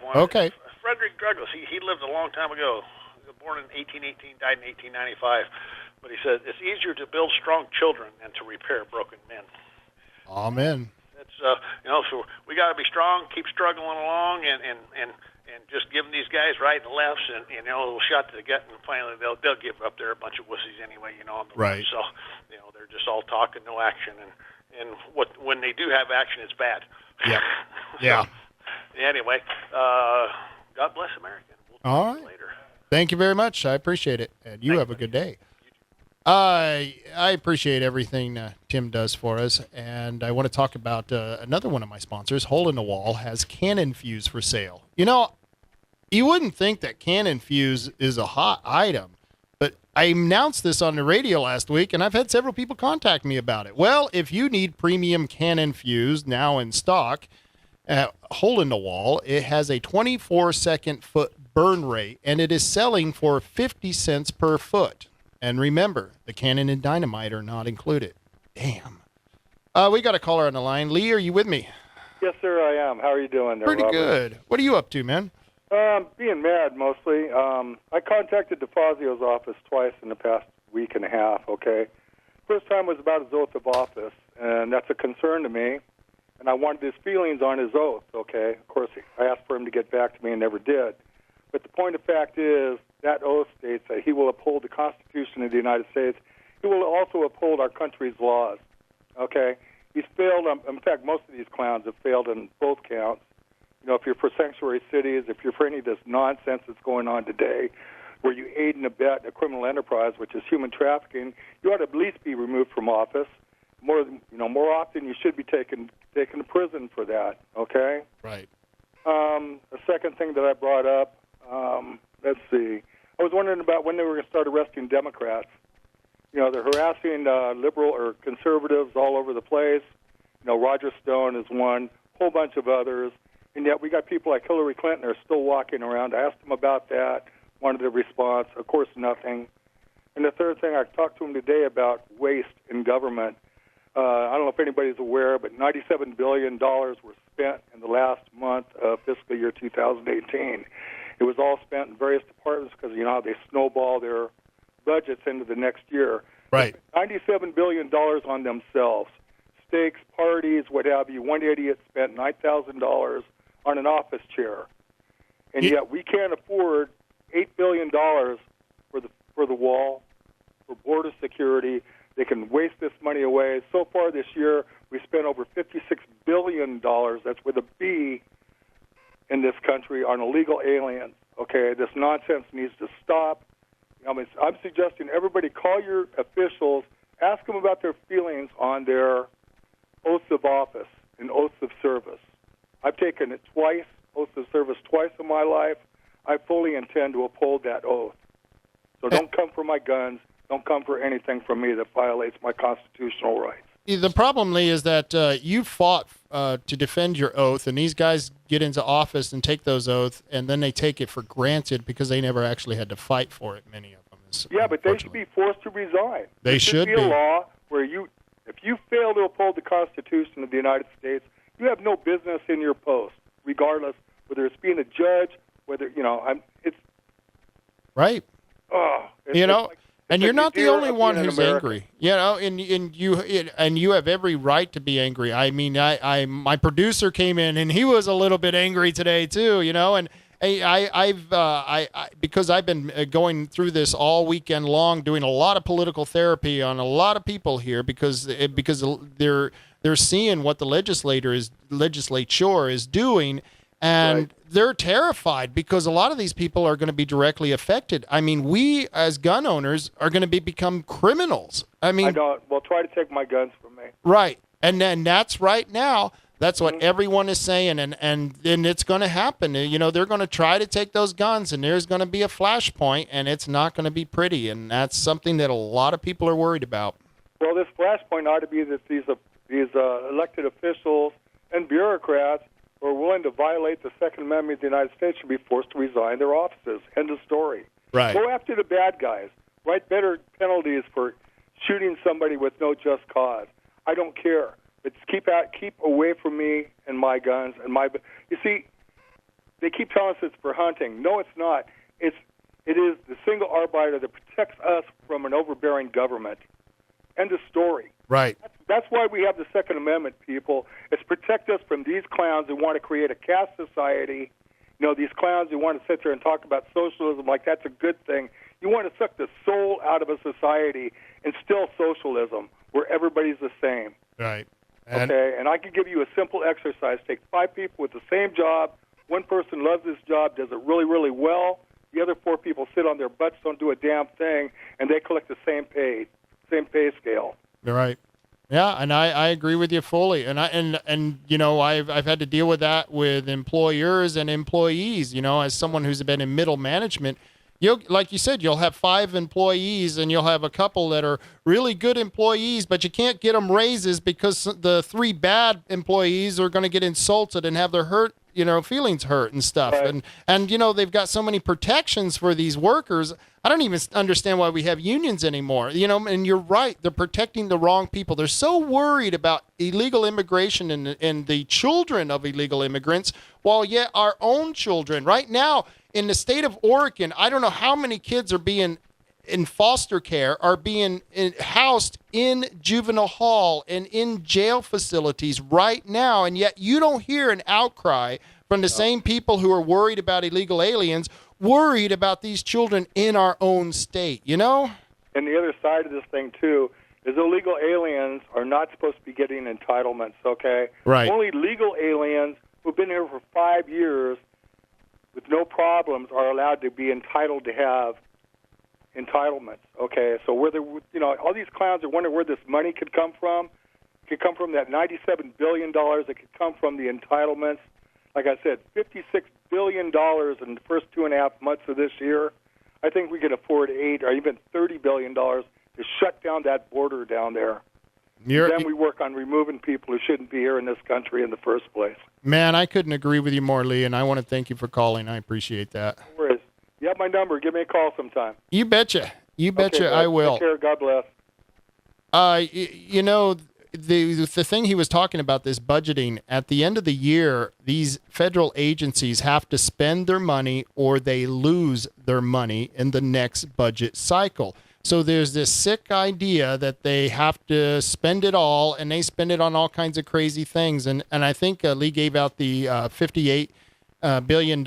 one. Okay. Frederick Douglass, he lived a long time ago. Born in 1818, died in 1895. But he said, it's easier to build strong children than to repair broken men. Amen. It's so we got to be strong, keep struggling along, and just giving these guys right and lefts, and a little shot to the gut, and finally they'll give up. They're a bunch of wussies anyway, on the right. So they're just all talk and no action, and when they do have action, it's bad. Yeah. Yeah. Anyway, God bless America. We'll all right. Later. Thank you very much. I appreciate it, and you have a good day. I appreciate everything Tim does for us, and I want to talk about another one of my sponsors. Hole in the Wall has Cannon Fuse for sale. You wouldn't think that Cannon Fuse is a hot item, but I announced this on the radio last week, and I've had several people contact me about it. Well, if you need premium Cannon Fuse now in stock, Hole in the Wall, it has a 24-second foot burn rate, and it is selling for 50 cents per foot. And remember, the cannon and dynamite are not included. Damn. We got a caller on the line. Lee, are you with me? Yes, sir, I am. How are you doing there, Pretty Robert? good. What are you up to, man? Being mad, mostly. I contacted DeFazio's office twice in the past week and a half, okay? First time was about his oath of office, and that's a concern to me. And I wanted his feelings on his oath, okay? Of course, I asked for him to get back to me and never did. But the point of fact is, that oath states that he will uphold the Constitution of the United States. He will also uphold our country's laws, okay? He's failed, in fact, most of these clowns have failed in both counts. If you're for sanctuary cities, if you're for any of this nonsense that's going on today, where you aid and abet a criminal enterprise, which is human trafficking, you ought to at least be removed from office. More often you should be taken to prison for that, okay? Right. The second thing that I brought up, let's see. I was wondering about when they were going to start arresting Democrats. They're harassing liberal or conservatives all over the place. Roger Stone is one, a whole bunch of others. And yet we got people like Hillary Clinton are still walking around. I asked them about that, wanted a response. Of course, nothing. And the third thing, I talked to him today about waste in government. I don't know if anybody's aware, but $97 billion were spent in the last month of fiscal year 2018. It was all spent in various departments because, how they snowball their budgets into the next year. Right. $97 billion on themselves. Steaks, parties, what have you. One idiot spent $9,000 on an office chair. And yet we can't afford $8 billion for the wall, for border security. They can waste this money away. So far this year, we spent over $56 billion, that's with a B, in this country on illegal aliens. Okay, this nonsense needs to stop. I'm suggesting everybody call your officials, ask them about their feelings on their oaths of office and oaths of service. I've taken it twice, oaths of service twice in my life. I fully intend to uphold that oath. So don't come for my guns. Don't come for anything from me that violates my constitutional rights. The problem, Lee, is that you fought to defend your oath, and these guys get into office and take those oaths, and then they take it for granted because they never actually had to fight for it, many of them. Yeah, but they should be forced to resign. They should be. There should be a law where if you fail to uphold the Constitution of the United States, you have no business in your post, regardless whether it's being a judge, whether, it's... Right. And you're not the only one who's American. angry, and you have every right to be angry. I mean, my producer came in and he was a little bit angry today too, and because I've been going through this all weekend long, doing a lot of political therapy on a lot of people here because they're seeing what the legislature is doing. And they're terrified because a lot of these people are going to be directly affected. I mean, we as gun owners are going to become criminals. I mean, I don't. Well, try to take my guns from me. Right. And then that's right now. That's what everyone is saying. And it's going to happen. They're going to try to take those guns and there's going to be a flashpoint and it's not going to be pretty. And that's something that a lot of people are worried about. Well, this flashpoint ought to be that these elected officials and bureaucrats who are willing to violate the Second Amendment of the United States should be forced to resign their offices. End of story. Right. Go after the bad guys. Write better penalties for shooting somebody with no just cause. I don't care. But keep away from me and my guns and my. You see, they keep telling us it's for hunting. No, it's not. It is the single arbiter that protects us from an overbearing government. End of story. Right. That's why we have the Second Amendment, people. It's protect us from these clowns who want to create a caste society. These clowns who want to sit there and talk about socialism like that's a good thing. You want to suck the soul out of a society and instill socialism where everybody's the same. Right. And I can give you a simple exercise. Take 5 people with the same job. One person loves his job, does it really, really well. The other 4 people sit on their butts, don't do a damn thing, and they collect the same pay scale. You're right. Yeah, and I agree with you fully. And I've had to deal with that with employers and employees, as someone who's been in middle management. Like you said, you'll have 5 employees and you'll have a couple that are really good employees, but you can't get them raises because the 3 bad employees are going to get insulted and have their feelings hurt and stuff. Right. And they've got so many protections for these workers. I don't even understand why we have unions anymore. And you're right. They're protecting the wrong people. They're so worried about illegal immigration and the children of illegal immigrants, while yet our own children right now in the state of Oregon, I don't know how many kids are being in foster care, are being housed in juvenile hall and in jail facilities right now. And yet you don't hear an outcry from the same people who are worried about illegal aliens, worried about these children in our own state, And the other side of this thing, too, is illegal aliens are not supposed to be getting entitlements, okay? Right. Only legal aliens who've been here for 5 years with no problems are allowed to be entitled to have entitlements, okay? So all these clowns are wondering where this money could come from. It could come from that $97 billion. It could come from the entitlements. Like I said, $56 billion in the first 2.5 months of this year. I think we could afford $8 or even $30 billion to shut down that border down there. Then we work on removing people who shouldn't be here in this country in the first place. Man, I couldn't agree with you more, Lee, and I want to thank you for calling. I appreciate that. No worries. You have my number. Give me a call sometime. You betcha. Okay, I will. Take care. God bless. The thing he was talking about, this budgeting, at the end of the year, these federal agencies have to spend their money or they lose their money in the next budget cycle. So there's this sick idea that they have to spend it all, and they spend it on all kinds of crazy things. And I think Lee gave out the $58 billion.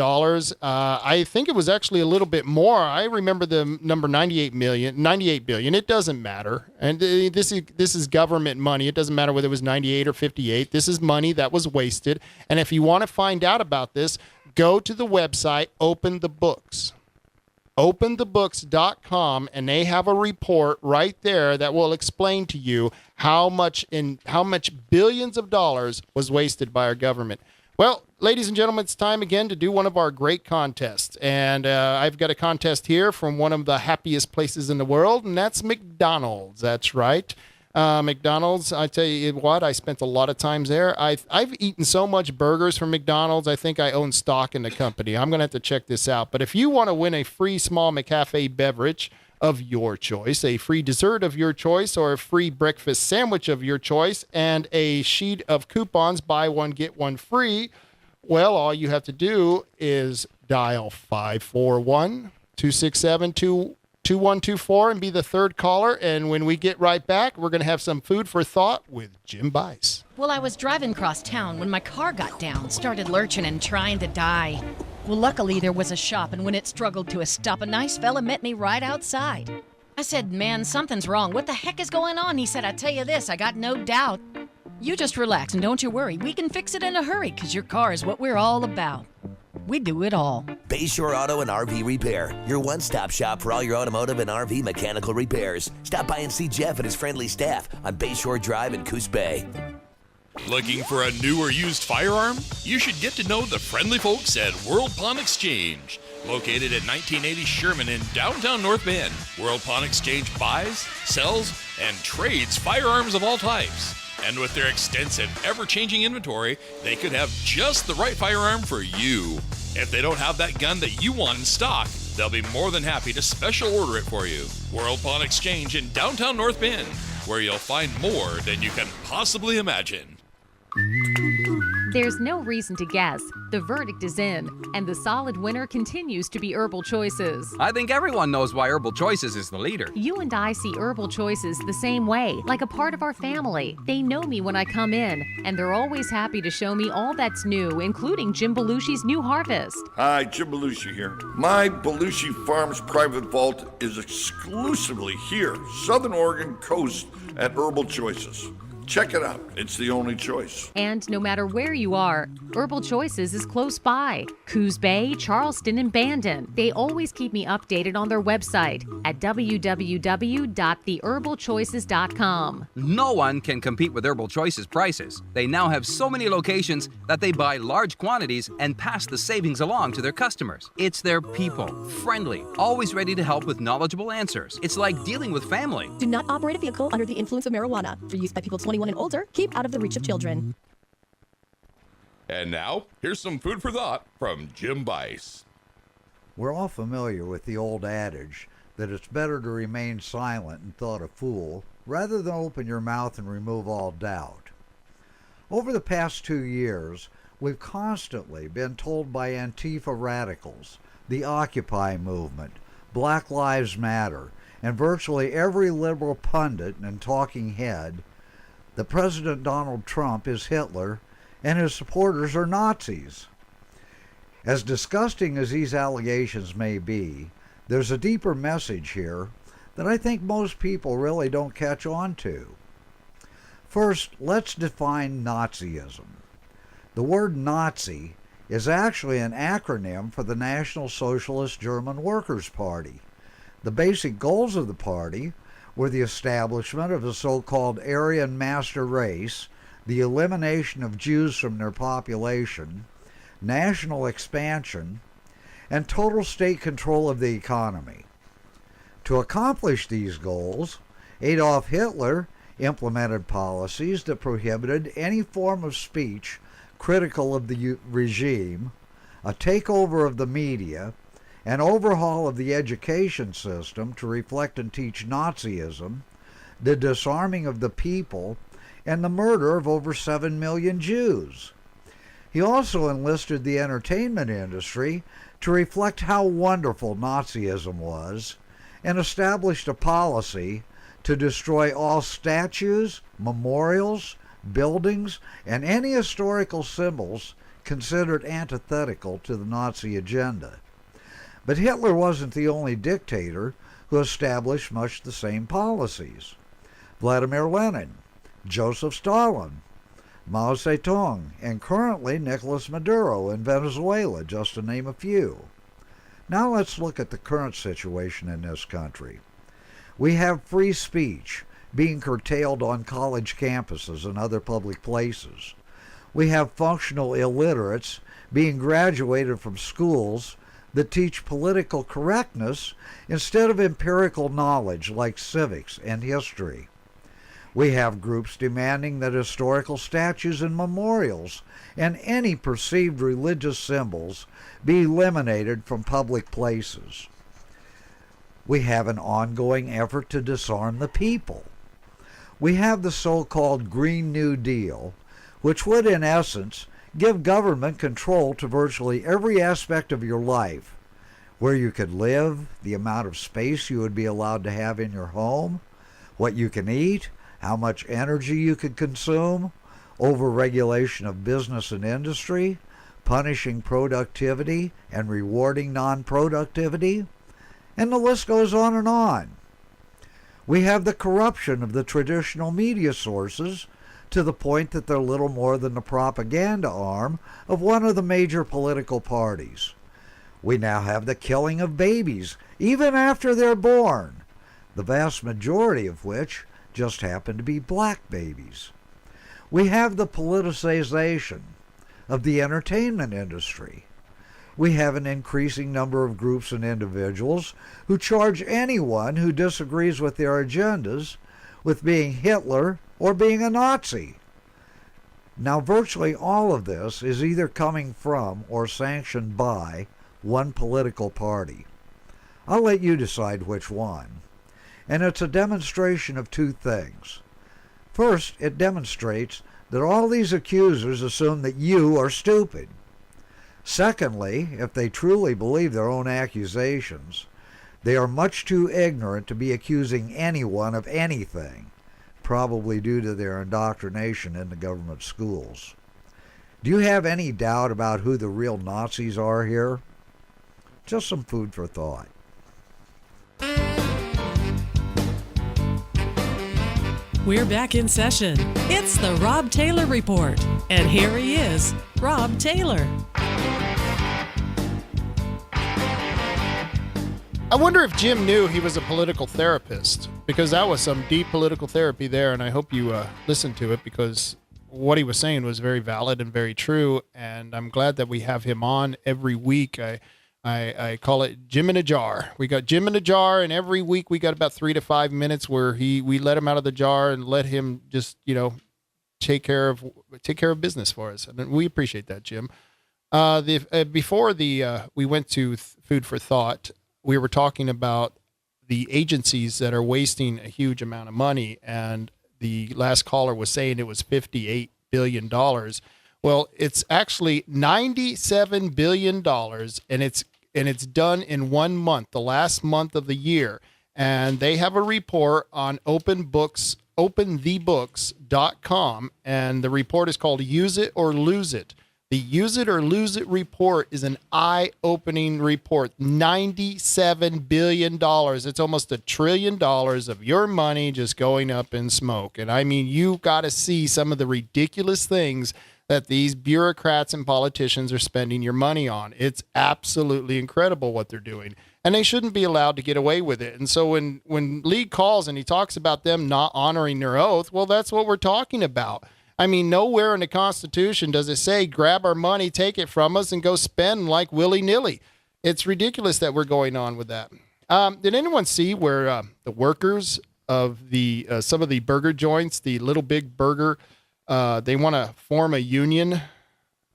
I think it was actually a little bit more. I remember the number 98 billion. It doesn't matter. And this is government money. It doesn't matter whether it was 98 or 58. This is money that was wasted. And if you want to find out about this, go to the website, Open the Books. OpenTheBooks.com, and they have a report right there that will explain to you how much billions of dollars was wasted by our government. Well, ladies and gentlemen, it's time again to do one of our great contests. And I've got a contest here from one of the happiest places in the world, and that's McDonald's. That's right. McDonald's, I tell you what, I spent a lot of times there. I've eaten so much burgers from McDonald's, I think I own stock in the company. I'm going to have to check this out. But if you want to win a free small McCafe beverage of your choice, a free dessert of your choice, or a free breakfast sandwich of your choice, and a sheet of coupons, buy one, get one free, well, all you have to do is dial 541-267-2111. 2124 and be the third caller. And when we get right back, we're going to have some food for thought with Jim Bice. Well, I was driving across town when my car got down, started lurching and trying to die. Well, luckily there was a shop, and when it struggled to a stop, a nice fella met me right outside. I said, "Man, something's wrong. What the heck is going on?" He said, "I tell you this, I got no doubt. You just relax and don't you worry. We can fix it in a hurry, 'cause your car is what we're all about. We do it all." Bayshore Auto and RV Repair, your one-stop shop for all your automotive and RV mechanical repairs. Stop by and see Jeff and his friendly staff on Bayshore Drive in Coos Bay. Looking for a new or used firearm? You should get to know the friendly folks at World Pawn Exchange. Located at 1980 Sherman in downtown North Bend, World Pawn Exchange buys, sells, and trades firearms of all types. And with their extensive, ever-changing inventory, they could have just the right firearm for you. If they don't have that gun that you want in stock, they'll be more than happy to special order it for you. World Pawn Exchange in downtown North Bend, where you'll find more than you can possibly imagine. There's no reason to guess. The verdict is in, and the solid winner continues to be Herbal Choices. I think everyone knows why Herbal Choices is the leader. You and I see Herbal Choices the same way, like a part of our family. They know me when I come in, and they're always happy to show me all that's new, including Jim Belushi's new harvest. Hi, Jim Belushi here. My Belushi Farms private vault is exclusively here, Southern Oregon coast at Herbal Choices. Check it out. It's the only choice. And no matter where you are, Herbal Choices is close by. Coos Bay, Charleston, and Bandon. They always keep me updated on their website at www.theherbalchoices.com. No one can compete with Herbal Choices prices. They now have so many locations that they buy large quantities and pass the savings along to their customers. It's their people, friendly, always ready to help with knowledgeable answers. It's like dealing with family. Do not operate a vehicle under the influence of marijuana. For use by people 21 and older, keep out of the reach of children. And now, here's some food for thought from Jim Bice. We're all familiar with the old adage that it's better to remain silent and thought a fool rather than open your mouth and remove all doubt. Over the past 2 years, we've constantly been told by Antifa radicals, the Occupy movement, Black Lives Matter, and virtually every liberal pundit and talking head that President Donald Trump is Hitler and his supporters are Nazis. As disgusting as these allegations may be, there's a deeper message here that I think most people really don't catch on to. First, let's define Nazism. The word Nazi is actually an acronym for the National Socialist German Workers' Party. The basic goals of the party were the establishment of the so-called Aryan master race, the elimination of Jews from their population, national expansion, and total state control of the economy. To accomplish these goals, Adolf Hitler implemented policies that prohibited any form of speech critical of the regime, a takeover of the media, an overhaul of the education system to reflect and teach Nazism, the disarming of the people, and the murder of over 7 million Jews. He also enlisted the entertainment industry to reflect how wonderful Nazism was, and established a policy to destroy all statues, memorials, buildings, and any historical symbols considered antithetical to the Nazi agenda. But Hitler wasn't the only dictator who established much the same policies. Vladimir Lenin, Joseph Stalin, Mao Zedong, and currently Nicolas Maduro in Venezuela, just to name a few. Now let's look at the current situation in this country. We have free speech being curtailed on college campuses and other public places. We have functional illiterates being graduated from schools that teach political correctness instead of empirical knowledge like civics and history. We have groups demanding that historical statues and memorials and any perceived religious symbols be eliminated from public places. We have an ongoing effort to disarm the people. We have the so-called Green New Deal, which would in essence give government control to virtually every aspect of your life, where you could live, the amount of space you would be allowed to have in your home, what you can eat, how much energy you could consume, overregulation of business and industry, punishing productivity and rewarding non-productivity, and the list goes on and on. We have the corruption of the traditional media sources to the point that they're little more than the propaganda arm of one of the major political parties. We now have the killing of babies, even after they're born, the vast majority of which just happen to be black babies. We have the politicization of the entertainment industry. We have an increasing number of groups and individuals who charge anyone who disagrees with their agendas with being Hitler or being a Nazi. Now, virtually all of this is either coming from or sanctioned by one political party. I'll let you decide which one. And it's a demonstration of two things. First, it demonstrates that all these accusers assume that you are stupid. Secondly, if they truly believe their own accusations, they are much too ignorant to be accusing anyone of anything, probably due to their indoctrination in the government schools. Do you have any doubt about who the real Nazis are here? Just some food for thought. We're back in session. It's the Rob Taylor Report. And here he is, Rob Taylor. I wonder if Jim knew he was a political therapist, because that was some deep political therapy there, and I hope you listened to it, because what he was saying was very valid and very true, and I'm glad that we have him on every week. I call it Jim in a Jar. We got Jim in a Jar, and every week we got about 3 to 5 minutes where we let him out of the jar and let him just, take care of business for us, and we appreciate that, Jim. Before we went to Food for Thought, we were talking about the agencies that are wasting a huge amount of money, and the last caller was saying it was $58 billion. Well, it's actually $97 billion, and it's done in 1 month, the last month of the year. And they have a report on openthebooks.com, and the report is called Use It or Lose It. The Use It or Lose It report is an eye-opening report. $97 billion. It's almost $1 trillion of your money just going up in smoke. And I mean, you got to see some of the ridiculous things that these bureaucrats and politicians are spending your money on. It's absolutely incredible what they're doing. And they shouldn't be allowed to get away with it. And so when Lee calls and he talks about them not honoring their oath, well, that's what we're talking about. I mean, nowhere in the Constitution does it say grab our money, take it from us, and go spend like willy-nilly. It's ridiculous that we're going on with that. Did anyone see where the workers of the some of the burger joints, the Little Big Burger, they want to form a union?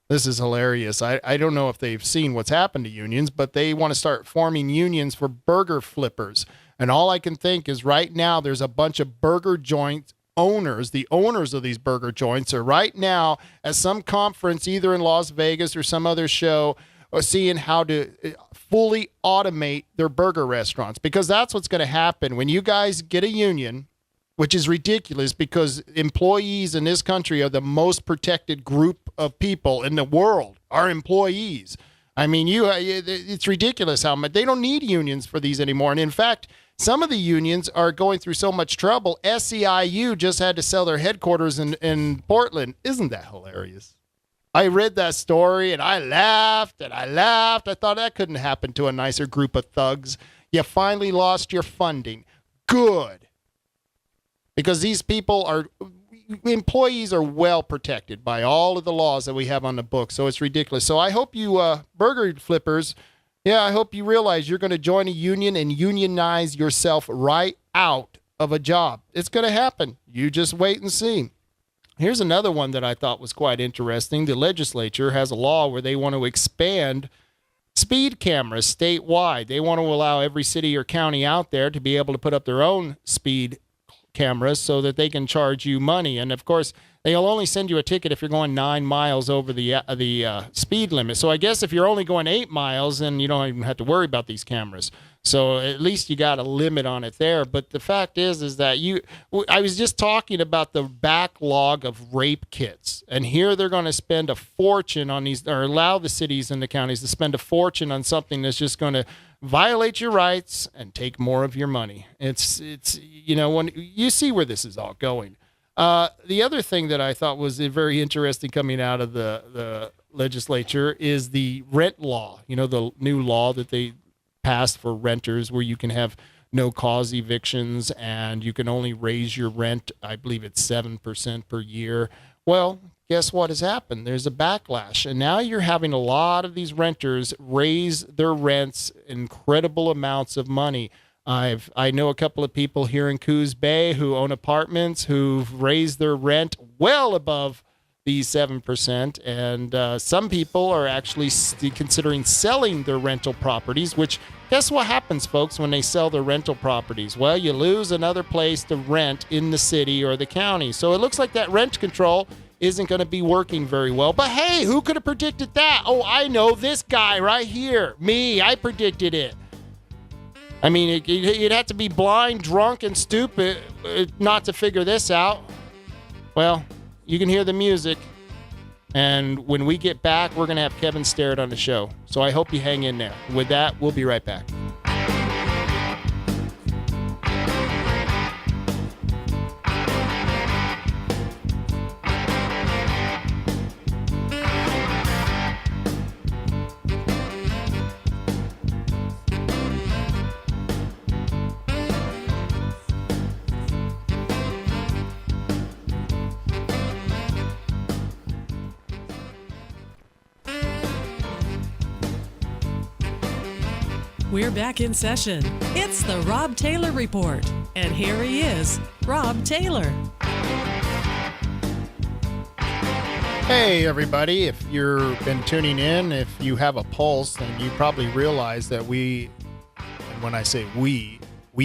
This is hilarious. I don't know if they've seen what's happened to unions, but they want to start forming unions for burger flippers. And all I can think is right now there's a bunch of burger joint owners, the owners of these burger joints are right now at some conference, either in Las Vegas or some other show, or seeing how to fully automate their burger restaurants, because that's what's going to happen when you guys get a union, which is ridiculous because employees in this country are the most protected group of people in the world, are employees. I mean, it's ridiculous how much they don't need unions for these anymore. And in fact, some of the unions are going through so much trouble. SEIU just had to sell their headquarters in Portland. Isn't that hilarious? I read that story and I laughed and I laughed. I thought that couldn't happen to a nicer group of thugs. You finally lost your funding. Good. Because these employees are well protected by all of the laws that we have on the books. So it's ridiculous. So I hope you burger flippers, I hope you realize you're going to join a union and unionize yourself right out of a job. It's going to happen. You just wait and see. Here's another one that I thought was quite interesting. The legislature has a law where they want to expand speed cameras statewide. They want to allow every city or county out there to be able to put up their own speed cameras so that they can charge you money. And, of course, they'll only send you a ticket if you're going 9 miles over the speed limit. So I guess if you're only going 8 miles, then you don't even have to worry about these cameras. So at least you got a limit on it there. But the fact is that I was just talking about the backlog of rape kits. And here they're going to spend a fortune on these, or allow the cities and the counties to spend a fortune on something that's just going to violate your rights and take more of your money. It's when you see where this is all going. The other thing that I thought was very interesting coming out of the legislature is the rent law. The new law that they passed for renters, where you can have no cause evictions and you can only raise your rent, I believe it's 7% per year. Well, guess what has happened? There's a backlash, and now you're having a lot of these renters raise their rents incredible amounts of money. I know a couple of people here in Coos Bay who own apartments who've raised their rent well above the 7%, and some people are actually considering selling their rental properties, which guess what happens, folks, when they sell their rental properties? Well, you lose another place to rent in the city or the county. So it looks like that rent control isn't going to be working very well. But hey, who could have predicted that? Oh, I know, this guy right here. Me, I predicted it. I mean, you'd have to be blind, drunk, and stupid not to figure this out. Well, you can hear the music. And when we get back, we're going to have Kevin Starrett on the show. So I hope you hang in there. With that, we'll be right back. We're back in session. It's the Rob Taylor Report. And here he is, Rob Taylor. Hey, everybody. If you've been tuning in, if you have a pulse, then you probably realize that and when I say we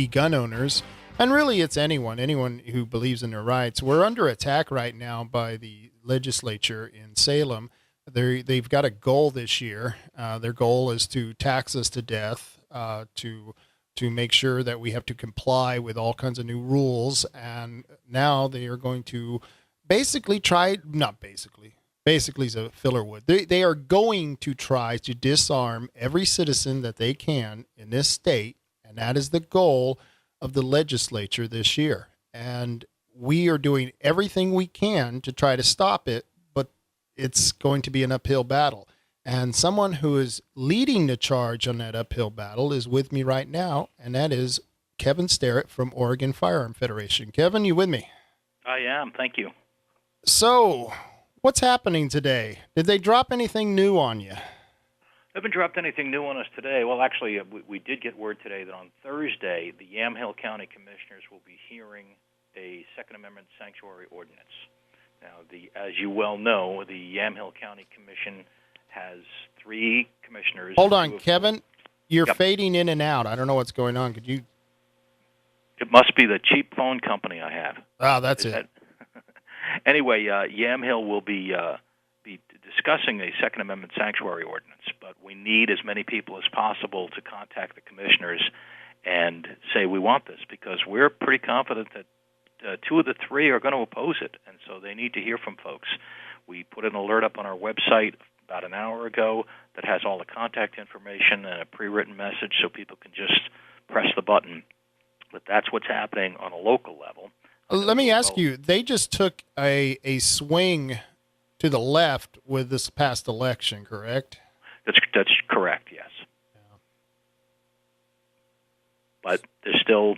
gun owners, and really it's anyone who believes in their rights, we're under attack right now by the legislature in Salem. They've got a goal this year. Their goal is to tax us to death, to make sure that we have to comply with all kinds of new rules. And now they are going to basically is a filler word. They are going to try to disarm every citizen that they can in this state. And that is the goal of the legislature this year. And we are doing everything we can to try to stop it. It's going to be an uphill battle. And someone who is leading the charge on that uphill battle is with me right now, and that is Kevin Starrett from Oregon Firearm Federation. Kevin, you with me? I am. Thank you. So, what's happening today? Did they drop anything new on you? They haven't dropped anything new on us today. Well, actually, we did get word today that on Thursday, the Yamhill County Commissioners will be hearing a Second Amendment sanctuary ordinance. Now, as you well know, the Yamhill County Commission has 3 commissioners. Hold on, Kevin. You're fading in and out. I don't know what's going on. Could you? It must be the cheap phone company I have. Oh, that's it. Anyway, Yamhill will be discussing a Second Amendment sanctuary ordinance, but we need as many people as possible to contact the commissioners and say we want this, because we're pretty confident that 2 of the 3 are going to oppose it, and so they need to hear from folks. We put an alert up on our website about an hour ago that has all the contact information and a pre-written message so people can just press the button. But that's what's happening on a local level. Let me ask you, they just took a swing to the left with this past election, correct? That's correct, yes. Yeah. But they're still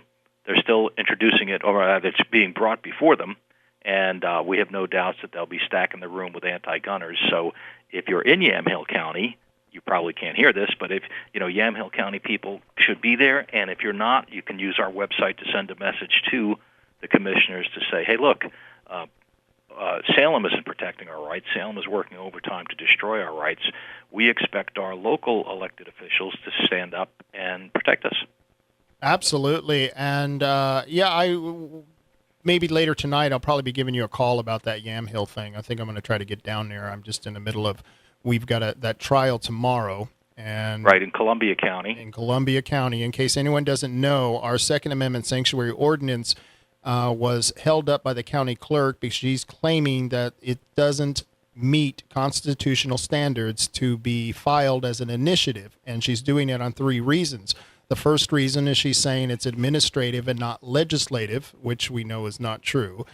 introducing it, or it's being brought before them, and we have no doubts that they'll be stacking the room with anti-gunners. So if you're in Yamhill County, you probably can't hear this, but if Yamhill County people should be there, and if you're not, you can use our website to send a message to the commissioners to say, hey, look, Salem isn't protecting our rights. Salem is working overtime to destroy our rights. We expect our local elected officials to stand up and protect us. Absolutely. And, maybe later tonight I'll probably be giving you a call about that Yamhill thing. I think I'm going to try to get down there. I'm just in the middle of, we've got that trial tomorrow. And right, in Columbia County. In Columbia County. In case anyone doesn't know, our Second Amendment sanctuary ordinance was held up by the county clerk because she's claiming that it doesn't meet constitutional standards to be filed as an initiative. And she's doing it on 3 reasons. The first reason is she's saying it's administrative and not legislative, which we know is not true.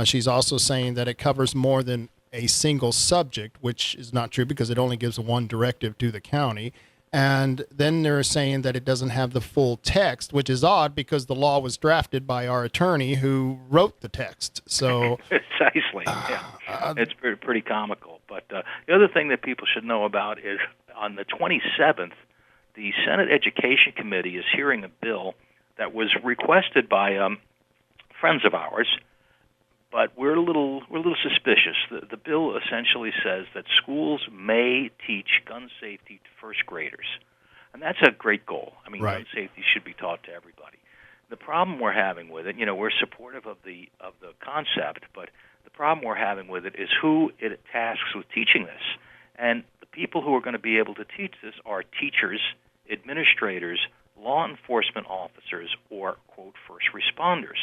She's also saying that it covers more than a single subject, which is not true because it only gives one directive to the county. And then they're saying that it doesn't have the full text, which is odd because the law was drafted by our attorney who wrote the text. So precisely, yeah. It's pretty comical. But the other thing that people should know about is on the 27th, the Senate Education Committee is hearing a bill that was requested by friends of ours, but we're a little suspicious. The bill essentially says that schools may teach gun safety to first graders, and that's a great goal. I mean, gun safety should be taught to everybody. The problem we're having with it, we're supportive of the concept, but the problem we're having with it is who it tasks with teaching this, and the people who are going to be able to teach this are teachers, administrators, law enforcement officers, or, quote, first responders,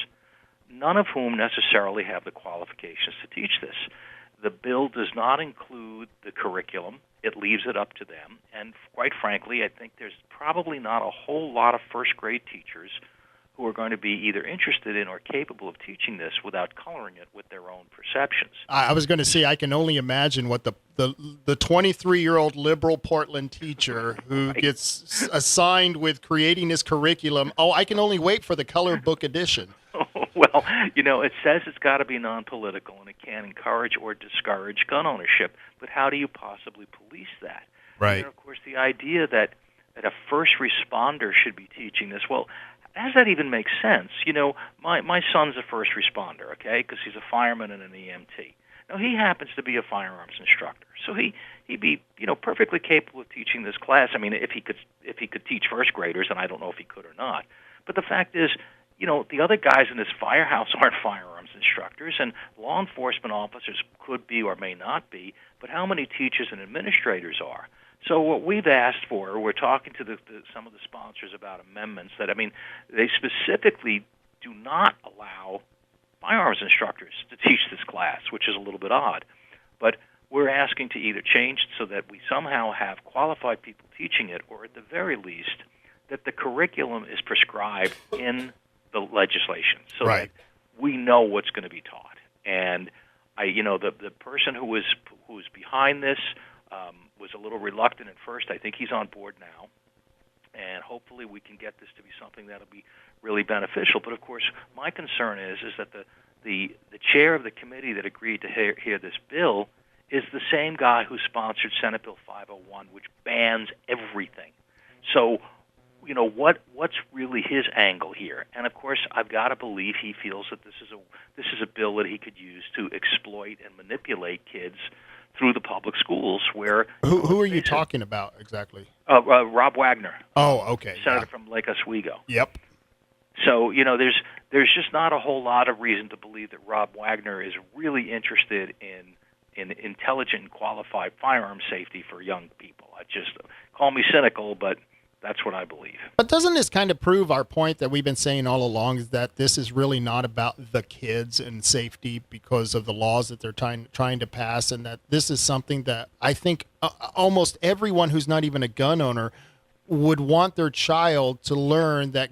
none of whom necessarily have the qualifications to teach this. The bill does not include the curriculum. It leaves it up to them. And quite frankly, I think there's probably not a whole lot of first-grade teachers who are going to be either interested in or capable of teaching this without coloring it with their own perceptions. I was going to say, I can only imagine what the 23-year-old liberal Portland teacher who gets assigned with creating his curriculum, I can only wait for the color book edition. Well, it says it's got to be non-political and it can't encourage or discourage gun ownership, but how do you possibly police that? Right. And, of course, the idea that a first responder should be teaching this, well, how does that even make sense? My son's a first responder, okay, because he's a fireman and an EMT. Now, he happens to be a firearms instructor, so he'd be perfectly capable of teaching this class. I mean, if he could teach first graders, and I don't know if he could or not. But the fact is, the other guys in this firehouse aren't firearms instructors, and law enforcement officers could be or may not be, but how many teachers and administrators are? So what we've asked for, we're talking to some of the sponsors about amendments that, they specifically do not allow firearms instructors to teach this class, which is a little bit odd. But we're asking to either change it so that we somehow have qualified people teaching it, or at the very least, that the curriculum is prescribed in the legislation so that we know what's going to be taught. And the person who was behind this was a little reluctant at first. I think he's on board now, and hopefully we can get this to be something that'll be really beneficial. But of course, my concern is that the chair of the committee that agreed to hear this bill is the same guy who sponsored Senate Bill 501, which bans everything. So, what's really his angle here? And of course, I've got to believe he feels that this is a bill that he could use to exploit and manipulate kids through the public schools. Where who are you talking about exactly? Rob Wagner. Oh, okay. Senator from Lake Oswego. Yep. So there's just not a whole lot of reason to believe that Rob Wagner is really interested in intelligent and qualified firearm safety for young people. I just call me cynical, but that's what I believe. But doesn't this kind of prove our point that we've been saying all along, is that this is really not about the kids and safety because of the laws that they're trying to pass, and that this is something that I think almost everyone who's not even a gun owner would want their child to learn that,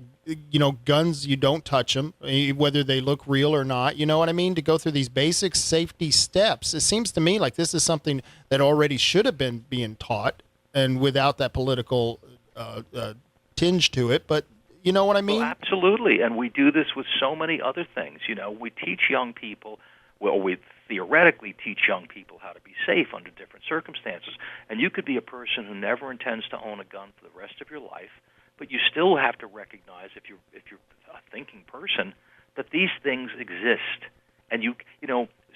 guns, you don't touch them, whether they look real or not. You know what I mean? To go through these basic safety steps. It seems to me like this is something that already should have been being taught, and without that political tinge to it, but you know what I mean? Well, absolutely, and we do this with so many other things. We teach young people, we theoretically teach young people how to be safe under different circumstances, and you could be a person who never intends to own a gun for the rest of your life, but you still have to recognize, if you're a thinking person, that these things exist. And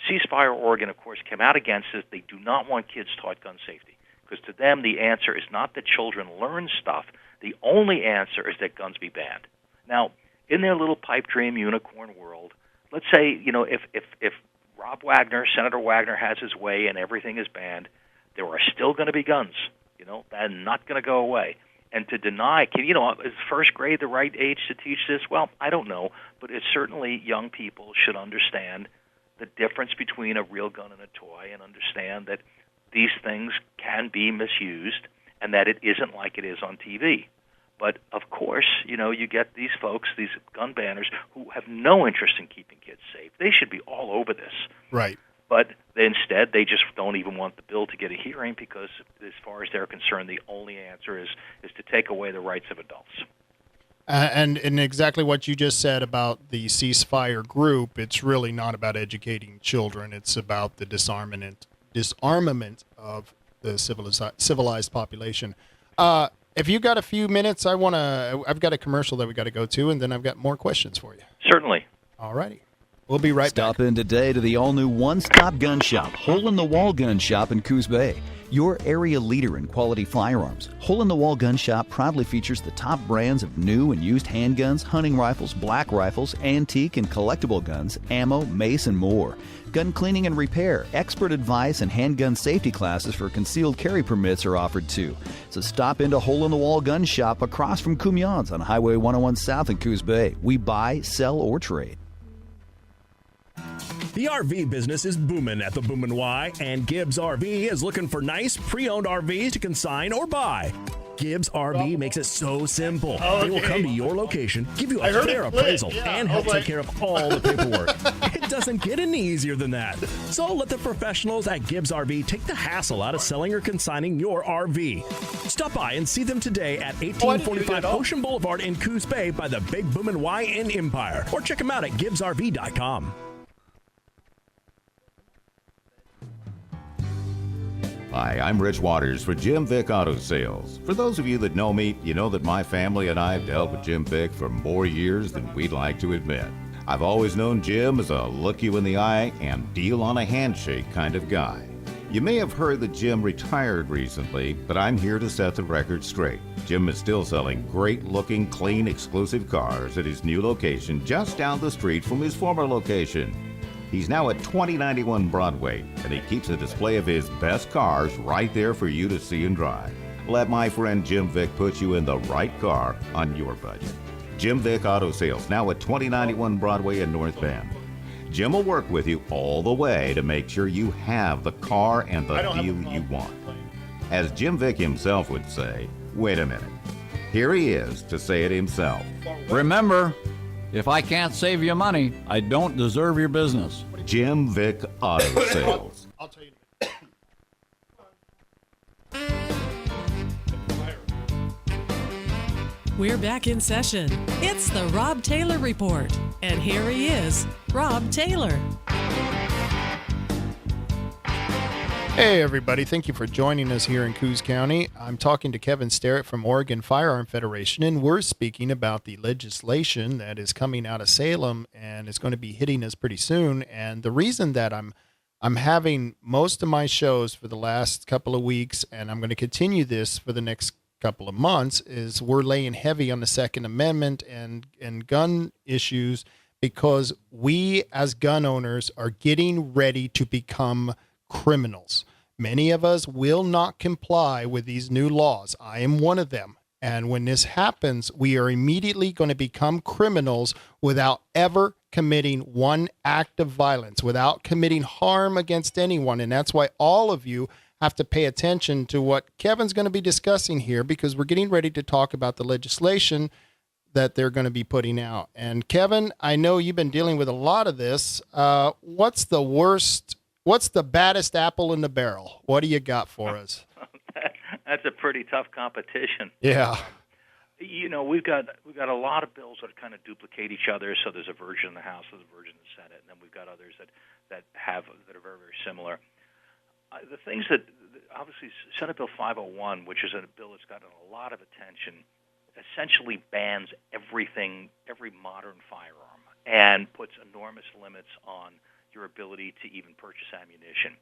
Ceasefire Oregon, of course, came out against it. They do not want kids taught gun safety, because to them the answer is not that children learn stuff. The only answer is that guns be banned. Now, in their little pipe dream unicorn world, let's say, if Rob Wagner, Senator Wagner, has his way and everything is banned, there are still going to be guns. They're not going to go away. And to deny, is first grade the right age to teach this? Well, I don't know, but it's certainly young people should understand the difference between a real gun and a toy, and understand that these things can be misused and that it isn't like it is on TV. But, of course, you get these folks, these gun banners, who have no interest in keeping kids safe. They should be all over this. Right. But instead, they just don't even want the bill to get a hearing because, as far as they're concerned, the only answer is to take away the rights of adults. And exactly what you just said about the ceasefire group, it's really not about educating children. It's about the disarmament of the civilized population. If you got a few minutes, I've got a commercial that we got to go to, and then I've got more questions for you. Certainly. All righty. We'll be right back. Stop in today to the all-new one-stop gun shop, Hole-in-the-Wall Gun Shop in Coos Bay. Your area leader in quality firearms. Hole-in-the-Wall Gun Shop proudly features the top brands of new and used handguns, hunting rifles, black rifles, antique and collectible guns, ammo, mace, and more. Gun cleaning and repair, expert advice, and handgun safety classes for concealed carry permits are offered too. So stop into Hole-in-the-Wall Gun Shop across from Cumion's on Highway 101 South in Coos Bay. We buy, sell, or trade. The RV business is booming at the Boomin' Y, and Gibbs RV is looking for nice pre-owned RVs to consign or buy. Gibbs RV makes it so simple. They will come to your location, give you a fair appraisal, and help take care of all the paperwork. It doesn't get any easier than that. So let the professionals at Gibbs RV take the hassle out of selling or consigning your RV. Stop by and see them today at 1845 Ocean Boulevard in Coos Bay by the Big Boomin' Y in Empire, or check them out at GibbsRV.com. Hi, I'm Rich Waters for Jim Vick Auto Sales. For those of you that know me, you know that my family and I have dealt with Jim Vick for more years than we'd like to admit. I've always known Jim as a look you in the eye and deal on a handshake kind of guy. You may have heard that Jim retired recently, but I'm here to set the record straight. Jim is still selling great-looking, clean, exclusive cars at his new location just down the street from his former location. He's now at 2091 Broadway, and he keeps a display of his best cars right there for you to see and drive. Let my friend Jim Vick put you in the right car on your budget. Jim Vick Auto Sales, now at 2091 Broadway in North Bend. Jim will work with you all the way to make sure you have the car and the deal you want. As Jim Vick himself would say, wait a minute. Here he is to say it himself. Remember, if I can't save you money, I don't deserve your business. Jim Vick Auto Sales. I'll tell you. We're back in session. It's the Rob Taylor Report. And here he is, Rob Taylor. Hey, everybody. Thank you for joining us here in Coos County. I'm talking to Kevin Starrett from Oregon Firearm Federation, and we're speaking about the legislation that is coming out of Salem and is going to be hitting us pretty soon. And the reason that I'm having most of my shows for the last couple of weeks, and I'm going to continue this for the next couple of months, is we're laying heavy on the Second Amendment and gun issues because we as gun owners are getting ready to become criminals. Many of us will not comply with these new laws. I am one of them. And when this happens, we are immediately going to become criminals without ever committing one act of violence, without committing harm against anyone. And that's why all of you have to pay attention to what Kevin's going to be discussing here, because we're getting ready to talk about the legislation that they're going to be putting out. And Kevin, I know you've been dealing with a lot of this. What's the baddest apple in the barrel? What do you got for us? That's a pretty tough competition. Yeah. We've got a lot of bills that kind of duplicate each other. So there's a version in the House, there's a version in the Senate, and then we've got others that are very, very similar. The things that, obviously, Senate Bill 501, which is a bill that's gotten a lot of attention, essentially bans every modern firearm and puts enormous limits on your ability to even purchase ammunition.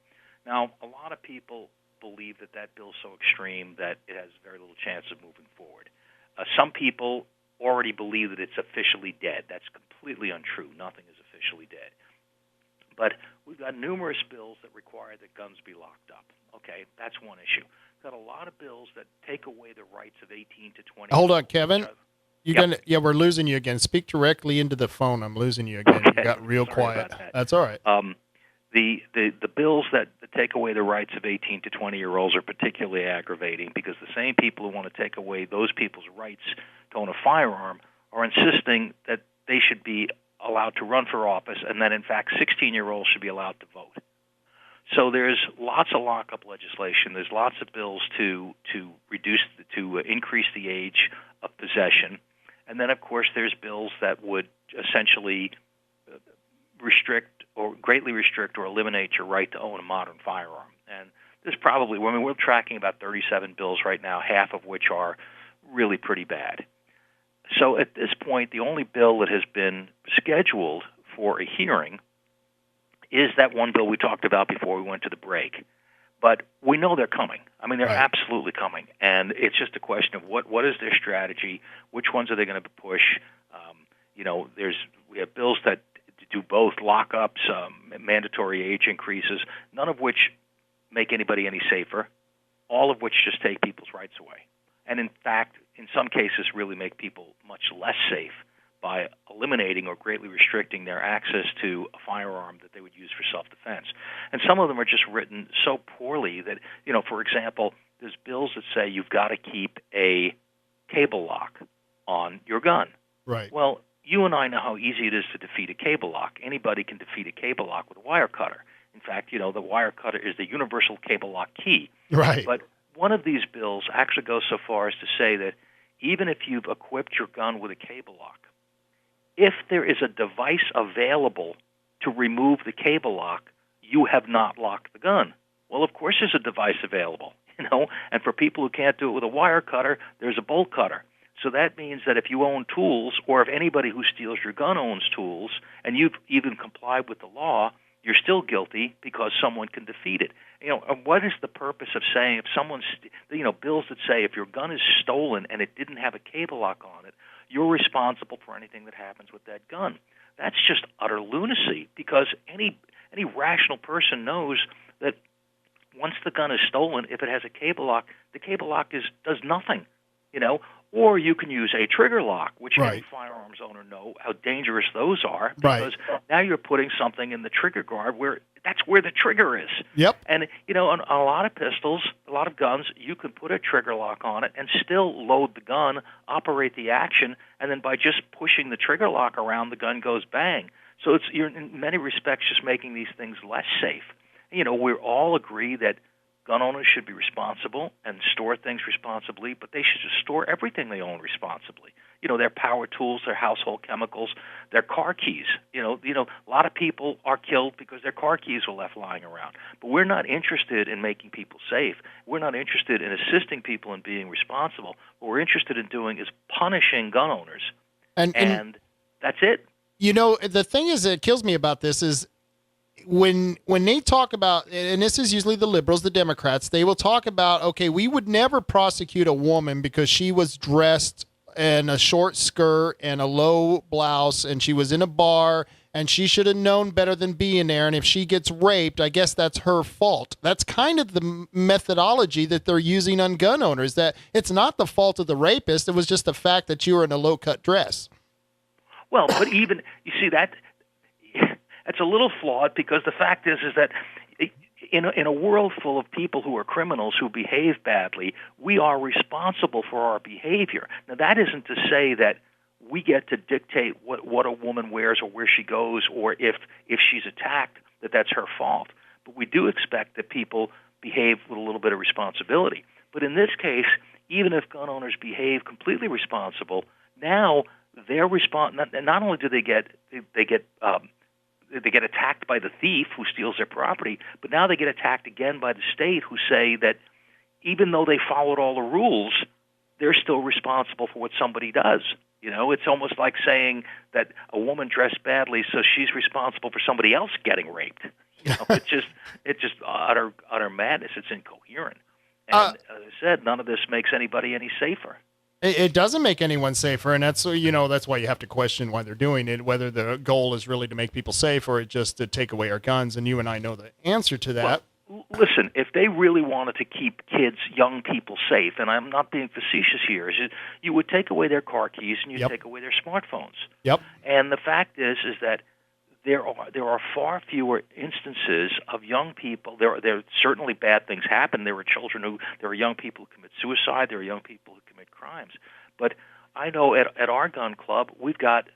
Now, a lot of people believe that bill's so extreme that it has very little chance of moving forward. Some people already believe that it's officially dead. That's completely untrue. Nothing is officially officially dead. But we've got numerous bills that require that guns be locked up. Okay, that's one issue. We've got a lot of bills that take away the rights of 18 to 20. Hold on, Kevin. We're losing you again. Speak directly into the phone. I'm losing you again. You got real quiet. That's all right. The bills that take away the rights of 18 to 20-year-olds are particularly aggravating because the same people who want to take away those people's rights to own a firearm are insisting that they should be allowed to run for office and that, in fact, 16-year-olds should be allowed to vote. So there's lots of lockup legislation. There's lots of bills to increase the age of possession. And then, of course, there's bills that would essentially restrict or greatly restrict or eliminate your right to own a modern firearm. And there's probably, we're tracking about 37 bills right now, half of which are really pretty bad. So at this point, the only bill that has been scheduled for a hearing is that one bill we talked about before we went to the break. But we know they're coming. I mean, they're absolutely coming. And it's just a question of what is their strategy, which ones are they going to push. We have bills that do both lockups, mandatory age increases, none of which make anybody any safer, all of which just take people's rights away. And in fact, in some cases, really make people much less safe by eliminating or greatly restricting their access to a firearm that they would use for self-defense. And some of them are just written so poorly that, for example, there's bills that say you've got to keep a cable lock on your gun. Right. Well, you and I know how easy it is to defeat a cable lock. Anybody can defeat a cable lock with a wire cutter. In fact, the wire cutter is the universal cable lock key. Right. But one of these bills actually goes so far as to say that even if you've equipped your gun with a cable lock, if there is a device available to remove the cable lock, you have not locked the gun. Well, of course there's a device available, and for people who can't do it with a wire cutter, there's a bolt cutter. So that means that if you own tools, or if anybody who steals your gun owns tools, and you've even complied with the law, you're still guilty because someone can defeat it. What is the purpose of saying if someone's, bills that say if your gun is stolen and it didn't have a cable lock on it, you're responsible for anything that happens with that gun? That's just utter lunacy because any rational person knows that once the gun is stolen, if it has a cable lock, the cable lock does nothing, Or you can use a trigger lock, which every firearms owner know how dangerous those are because now you're putting something in the trigger guard where that's where the trigger is. Yep. And, on a lot of pistols, a lot of guns, you can put a trigger lock on it and still load the gun, operate the action, and then by just pushing the trigger lock around, the gun goes bang. So you're in many respects just making these things less safe. We all agree that gun owners should be responsible and store things responsibly, but they should just store everything they own responsibly. Their power tools, their household chemicals, their car keys. A lot of people are killed because their car keys were left lying around. But we're not interested in making people safe. We're not interested in assisting people in being responsible. What we're interested in doing is punishing gun owners. And that's it. The thing is that kills me about this is when they talk about, and this is usually the liberals, the Democrats, they will talk about, okay, we would never prosecute a woman because she was dressed in a short skirt and a low blouse and she was in a bar and she should have known better than being there. And if she gets raped, I guess that's her fault. That's kind of the methodology that they're using on gun owners, that it's not the fault of the rapist. It was just the fact that you were in a low-cut dress. Well, but even, you see, that's a little flawed because the fact is that in a world full of people who are criminals who behave badly, we are responsible for our behavior. Now, that isn't to say that we get to dictate what a woman wears or where she goes or if she's attacked, that's her fault. But we do expect that people behave with a little bit of responsibility. But in this case, even if gun owners behave completely responsible, now they're not only do they get attacked by the thief who steals their property, but now they get attacked again by the state who say that even though they followed all the rules, they're still responsible for what somebody does. It's almost like saying that a woman dressed badly, so she's responsible for somebody else getting raped. It's just utter madness. It's incoherent. And as I said, none of this makes anybody any safer. It doesn't make anyone safer, and that's why you have to question why they're doing it, whether the goal is really to make people safe or just to take away our guns, and you and I know the answer to that. Well, listen, if they really wanted to keep kids, young people safe, and I'm not being facetious here, is you would take away their car keys and you'd take away their smartphones. Yep. And the fact is that there are far fewer instances of young people. There certainly bad things happen. There are young people who commit suicide. There are young people who commit crimes. But I know at our gun club, we've got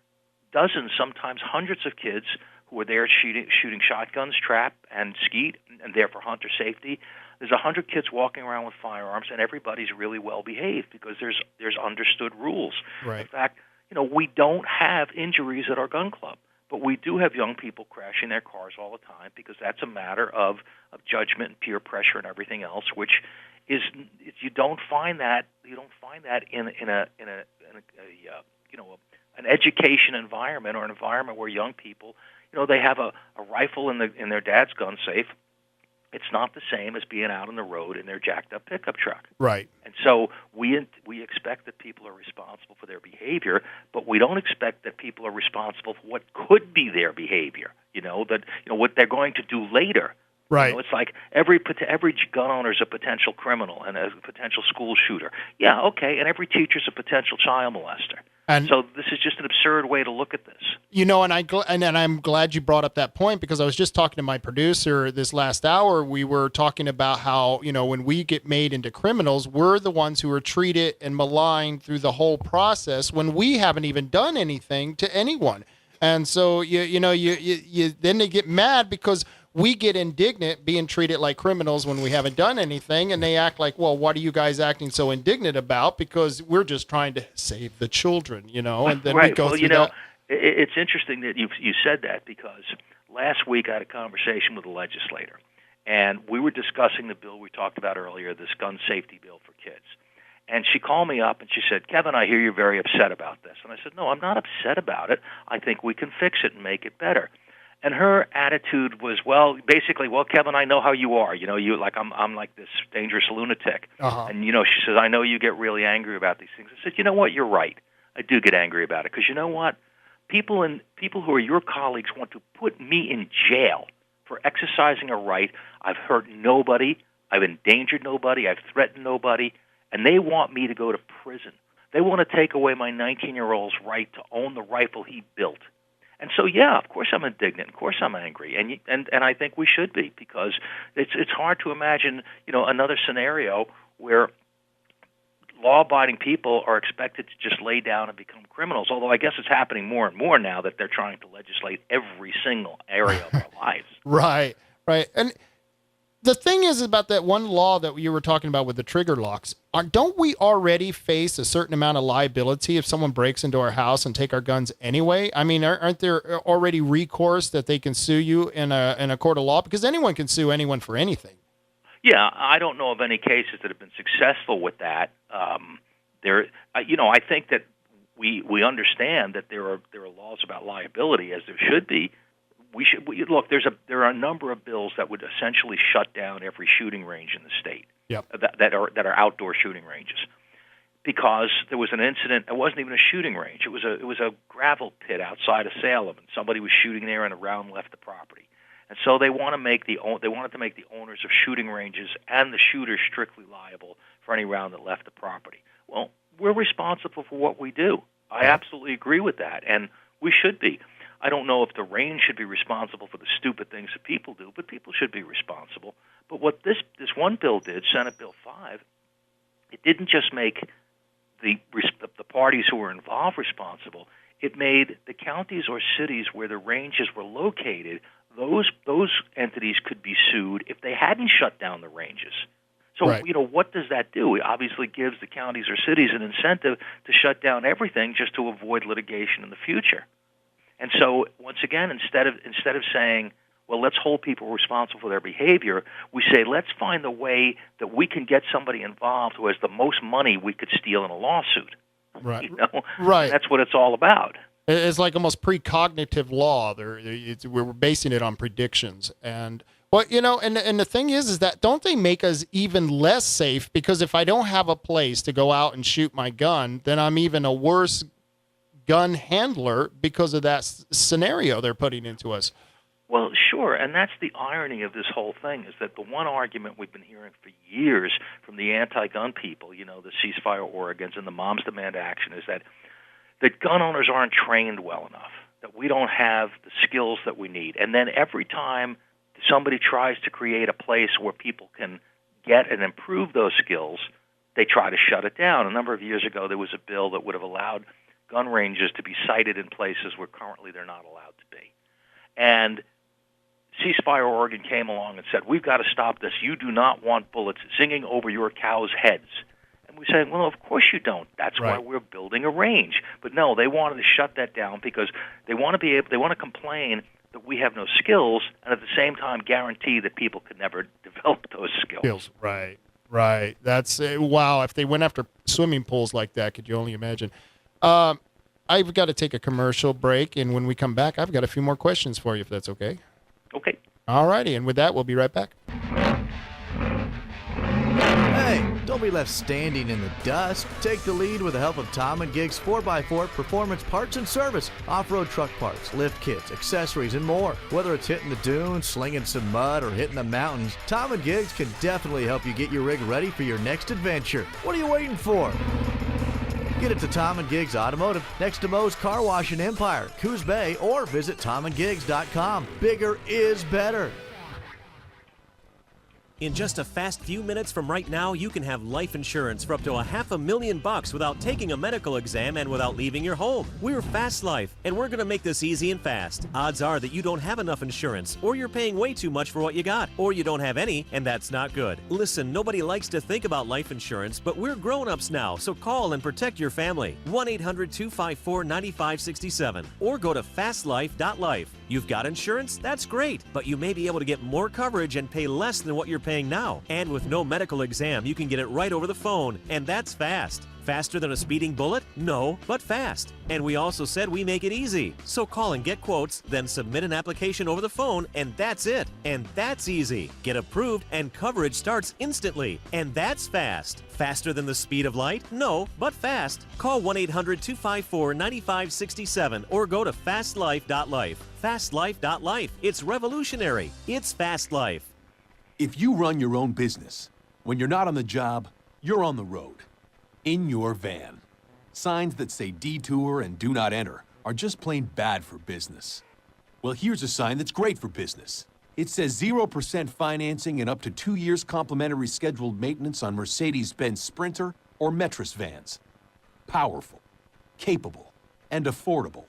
dozens, sometimes hundreds of kids who are there shooting shotguns, trap, and skeet, and there for hunter safety. There's 100 kids walking around with firearms, and everybody's really well behaved because there's understood rules. Right. In fact, we don't have injuries at our gun club, but we do have young people crashing their cars all the time because that's a matter of judgment and peer pressure and everything else, which is you don't find that in an education environment or an environment where young people they have a rifle in their dad's gun safe. It's not the same as being out on the road in their jacked up pickup truck. Right. And so we expect that people are responsible for their behavior, but we don't expect that people are responsible for what could be their behavior. What they're going to do later. Right. It's like every gun owner is a potential criminal and a potential school shooter. Yeah, okay, and every teacher's a potential child molester. And so this is just an absurd way to look at this. And I'm glad you brought up that point because I was just talking to my producer this last hour. We were talking about how, when we get made into criminals, we're the ones who are treated and maligned through the whole process when we haven't even done anything to anyone. And so, then they get mad because we get indignant being treated like criminals when we haven't done anything, and they act like, well, what are you guys acting so indignant about? Because we're just trying to save the children, and then right. we go well, through that. It's interesting that you said that because last week I had a conversation with a legislator, and we were discussing the bill we talked about earlier, this gun safety bill for kids. And she called me up and she said, Kevin, I hear you're very upset about this. And I said, no, I'm not upset about it. I think we can fix it and make it better. And her attitude was, basically, Kevin, I know how you are. I'm like this dangerous lunatic. Uh-huh. And, she says, I know you get really angry about these things. I said, you know what, you're right. I do get angry about it. Because you know what? People who are your colleagues want to put me in jail for exercising a right. I've hurt nobody. I've endangered nobody. I've threatened nobody. And they want me to go to prison. They want to take away my 19-year-old's right to own the rifle he built. And so, yeah, of course I'm indignant. Of course I'm angry, and I think we should be because it's hard to imagine another scenario where law-abiding people are expected to just lay down and become criminals. Although I guess it's happening more and more now that they're trying to legislate every single area of our lives. Right, and the thing is about that one law that you were talking about with the trigger locks. Don't we already face a certain amount of liability if someone breaks into our house and take our guns anyway? I mean, aren't there already recourse that they can sue you in a court of law? Because anyone can sue anyone for anything. Yeah, I don't know of any cases that have been successful with that. I think that we understand that there are laws about liability, as there should be. Look. There are a number of bills that would essentially shut down every shooting range in the state. Yep. That are outdoor shooting ranges, because there was an incident. It wasn't even a shooting range. It was a gravel pit outside of Salem, and somebody was shooting there, and a round left the property. And so they wanted to make the owners of shooting ranges and the shooters strictly liable for any round that left the property. Well, we're responsible for what we do. I absolutely agree with that, and we should be. I don't know if the range should be responsible for the stupid things that people do, but people should be responsible. But what this one bill did, Senate Bill 5, it didn't just make the parties who were involved responsible. It made the counties or cities where the ranges were located, those entities could be sued if they hadn't shut down the ranges. So, right. What does that do? It obviously gives the counties or cities an incentive to shut down everything just to avoid litigation in the future. And so, once again, instead of saying, well, let's hold people responsible for their behavior, we say, let's find a way that we can get somebody involved who has the most money we could steal in a lawsuit. Right. Right. And that's what it's all about. It's like almost precognitive law. We're basing it on predictions. And Well, and the thing is that don't they make us even less safe? Because if I don't have a place to go out and shoot my gun, then I'm even a worse gun handler because of that scenario they're putting into us. Well, sure, and that's the irony of this whole thing, is that the one argument we've been hearing for years from the anti-gun people, the ceasefire Oregons and the Moms Demand Action, is that gun owners aren't trained well enough, that we don't have the skills that we need. And then every time somebody tries to create a place where people can get and improve those skills, they try to shut it down. A number of years ago, there was a bill that would have allowed gun ranges to be sited in places where currently they're not allowed to be. And Ceasefire Oregon came along and said, we've got to stop this. You do not want bullets zinging over your cows' heads. And we said, well, of course you don't. That's why we're building a range. But no, they wanted to shut that down because they want to complain that we have no skills, and at the same time guarantee that people could never develop those skills. Right. That's wow. If they went after swimming pools like that, could you only imagine? I've got to take a commercial break, and when we come back, I've got a few more questions for you, if that's okay. Okay. All righty, and with that, we'll be right back. Hey, don't be left standing in the dust. Take the lead with the help of Tom & Gig's 4x4 Performance Parts and Service. Off-road truck parts, lift kits, accessories, and more. Whether it's hitting the dunes, slinging some mud, or hitting the mountains, Tom & Gig's can definitely help you get your rig ready for your next adventure. What are you waiting for? Get it to Tom & Gig's Automotive, next to Moe's Car Wash in Empire, Coos Bay, or visit TomandGiggs.com. Bigger is better. In just a fast few minutes from right now, you can have life insurance for up to $500,000 without taking a medical exam and without leaving your home. We're Fast Life, and we're going to make this easy and fast. Odds are that you don't have enough insurance, or you're paying way too much for what you got, or you don't have any, and that's not good. Listen, nobody likes to think about life insurance, but we're grown-ups now, so call and protect your family. 1-800-254-9567, or go to fastlife.life. You've got insurance? That's great, but you may be able to get more coverage and pay less than what you're paying now. And with no medical exam, you can get it right over the phone, and that's fast. Faster than a speeding bullet? No, but fast. And we also said we make it easy. So call and get quotes, then submit an application over the phone, and that's it. And that's easy. Get approved, and coverage starts instantly. And that's fast. Faster than the speed of light? No, but fast. Call 1-800-254-9567 or go to fastlife.life. Fastlife.life. It's revolutionary. It's Fast Life. If you run your own business, when you're not on the job, you're on the road. In your van. Signs that say detour and do not enter are just plain bad for business. Well, here's a sign that's great for business. It says 0% financing and up to 2 years complimentary scheduled maintenance on Mercedes-Benz Sprinter or Metris vans. Powerful, capable, and affordable.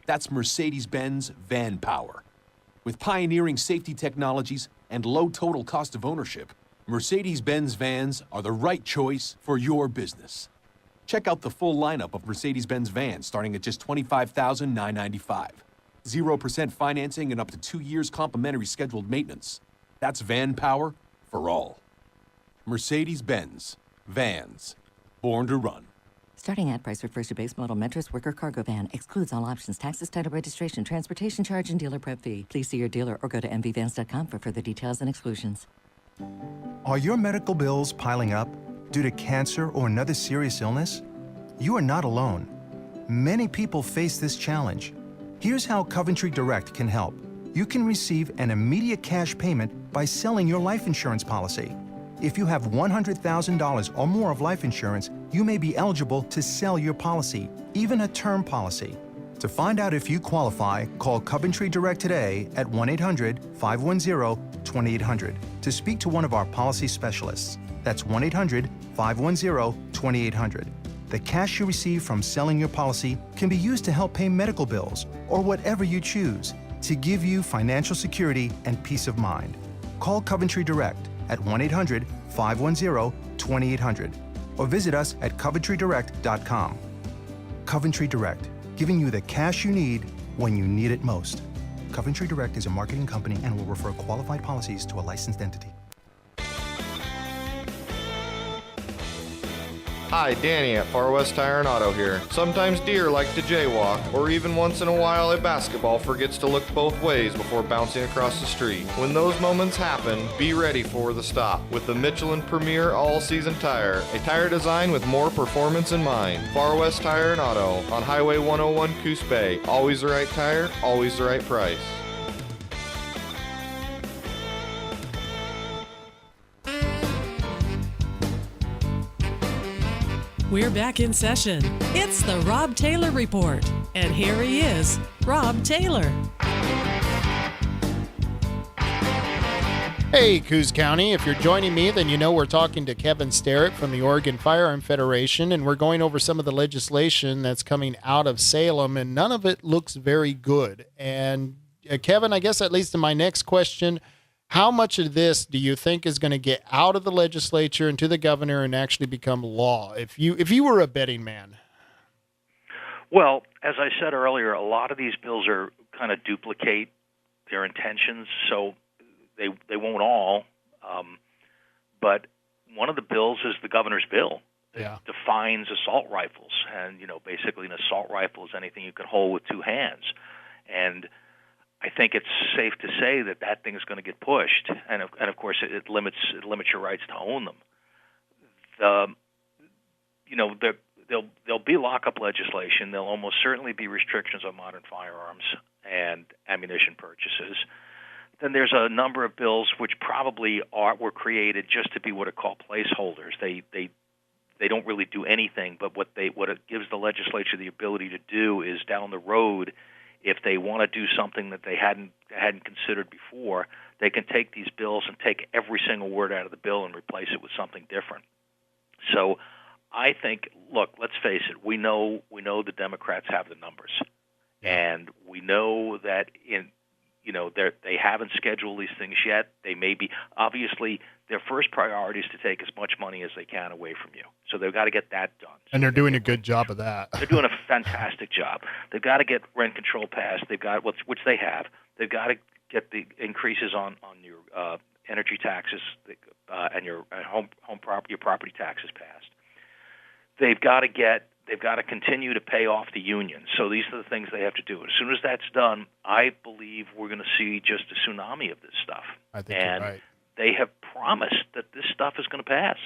That's Mercedes-Benz Van Power. With pioneering safety technologies and low total cost of ownership, Mercedes-Benz vans are the right choice for your business. Check out the full lineup of Mercedes-Benz vans starting at just $25,995. 0% financing and up to 2 years complimentary scheduled maintenance. That's van power for all. Mercedes-Benz. Vans. Born to run. Starting ad price refers to base model Metris worker cargo van. Excludes all options, taxes, title, registration, transportation charge, and dealer prep fee. Please see your dealer or go to mvvans.com for further details and exclusions. Are your medical bills piling up due to cancer or another serious illness? You are not alone. Many people face this challenge. Here's how Coventry Direct can help. You can receive an immediate cash payment by selling your life insurance policy. If you have $100,000 or more of life insurance, you may be eligible to sell your policy, even a term policy. To find out if you qualify, call Coventry Direct today at 1-800-510-2800 to speak to one of our policy specialists. That's 1-800-510-2800. The cash you receive from selling your policy can be used to help pay medical bills or whatever you choose to give you financial security and peace of mind. Call Coventry Direct at 1-800-510-2800 or visit us at coventrydirect.com. Coventry Direct, giving you the cash you need when you need it most. Coventry Direct is a marketing company and will refer qualified policies to a licensed entity. Hi, Danny at Far West Tire and Auto here. Sometimes deer like to jaywalk, or even once in a while a basketball forgets to look both ways before bouncing across the street. When those moments happen, be ready for the stop with the Michelin Premier All-Season Tire, a tire design with more performance in mind. Far West Tire and Auto on Highway 101 Coos Bay. Always the right tire, always the right price. We're back in session. It's the Rob Taylor Report. And here he is, Rob Taylor. Hey, Coos County. If you're joining me, then you know we're talking to Kevin Starrett from the Oregon Firearm Federation, and we're going over some of the legislation that's coming out of Salem, and none of it looks very good. And Kevin, I guess that leads to my next question. How much of this do you think is going to get out of the legislature and to the governor and actually become law? If you were a betting man. Well, as I said earlier, a lot of these bills are kind of duplicate their intentions, so they won't all. But one of the bills is the governor's bill. It defines assault rifles, and basically an assault rifle is anything you can hold with two hands, and I think it's safe to say that thing is going to get pushed, and of course it limits your rights to own them. There'll be lockup legislation. There'll almost certainly be restrictions on modern firearms and ammunition purchases. Then there's a number of bills which probably were created just to be what are called placeholders. They don't really do anything, but what it gives the legislature the ability to do is down the road, if they want to do something that they hadn't considered before, they can take these bills and take every single word out of the bill and replace it with something different. So I think, look, let's face it, we know the Democrats have the numbers, and we know that they haven't scheduled these things yet. They may be, obviously, their first priority is to take as much money as they can away from you. So they've got to get that done. And they're doing a good job of that. They're doing a fantastic job. They've got to get rent control passed. They've got, which they have. They've got to get the increases on your energy taxes and your property taxes passed. They've got to continue to pay off the unions. So these are the things they have to do. As soon as that's done, I believe we're going to see just a tsunami of this stuff. I think you're right. They have promised that this stuff is going to pass,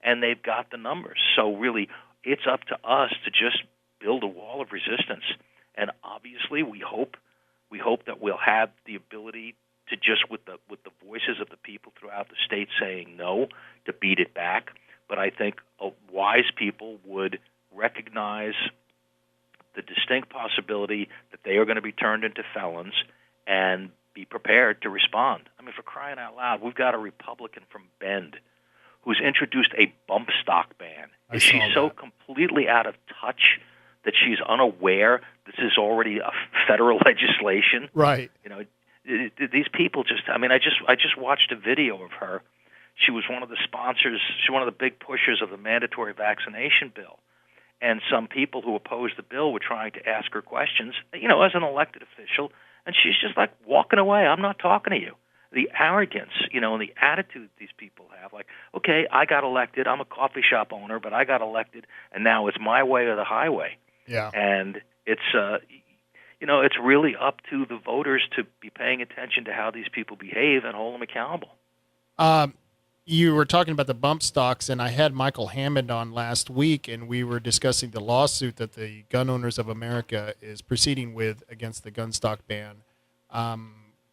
and they've got the numbers. So really, it's up to us to just build a wall of resistance. And obviously, we hope that we'll have the ability to just with the voices of the people throughout the state saying no, to beat it back. But I think wise people would recognize the distinct possibility that they are going to be turned into felons and be prepared to respond. I mean, for crying out loud, we've got a Republican from Bend who's introduced a bump stock ban. Is she so completely out of touch that she's unaware this is already a federal legislation? Right. These people just, I mean, I just watched a video of her. She was one of the sponsors, she's one of the big pushers of the mandatory vaccination bill. And some people who opposed the bill were trying to ask her questions, as an elected official, and she's just like walking away. I'm not talking to you. The arrogance, and the attitude these people have, like, okay, I got elected. I'm a coffee shop owner, but I got elected, and now it's my way or the highway. Yeah. And it's, it's really up to the voters to be paying attention to how these people behave and hold them accountable. You were talking about the bump stocks, and I had Michael Hammond on last week, and we were discussing the lawsuit that the Gun Owners of America is proceeding with against the gun stock ban.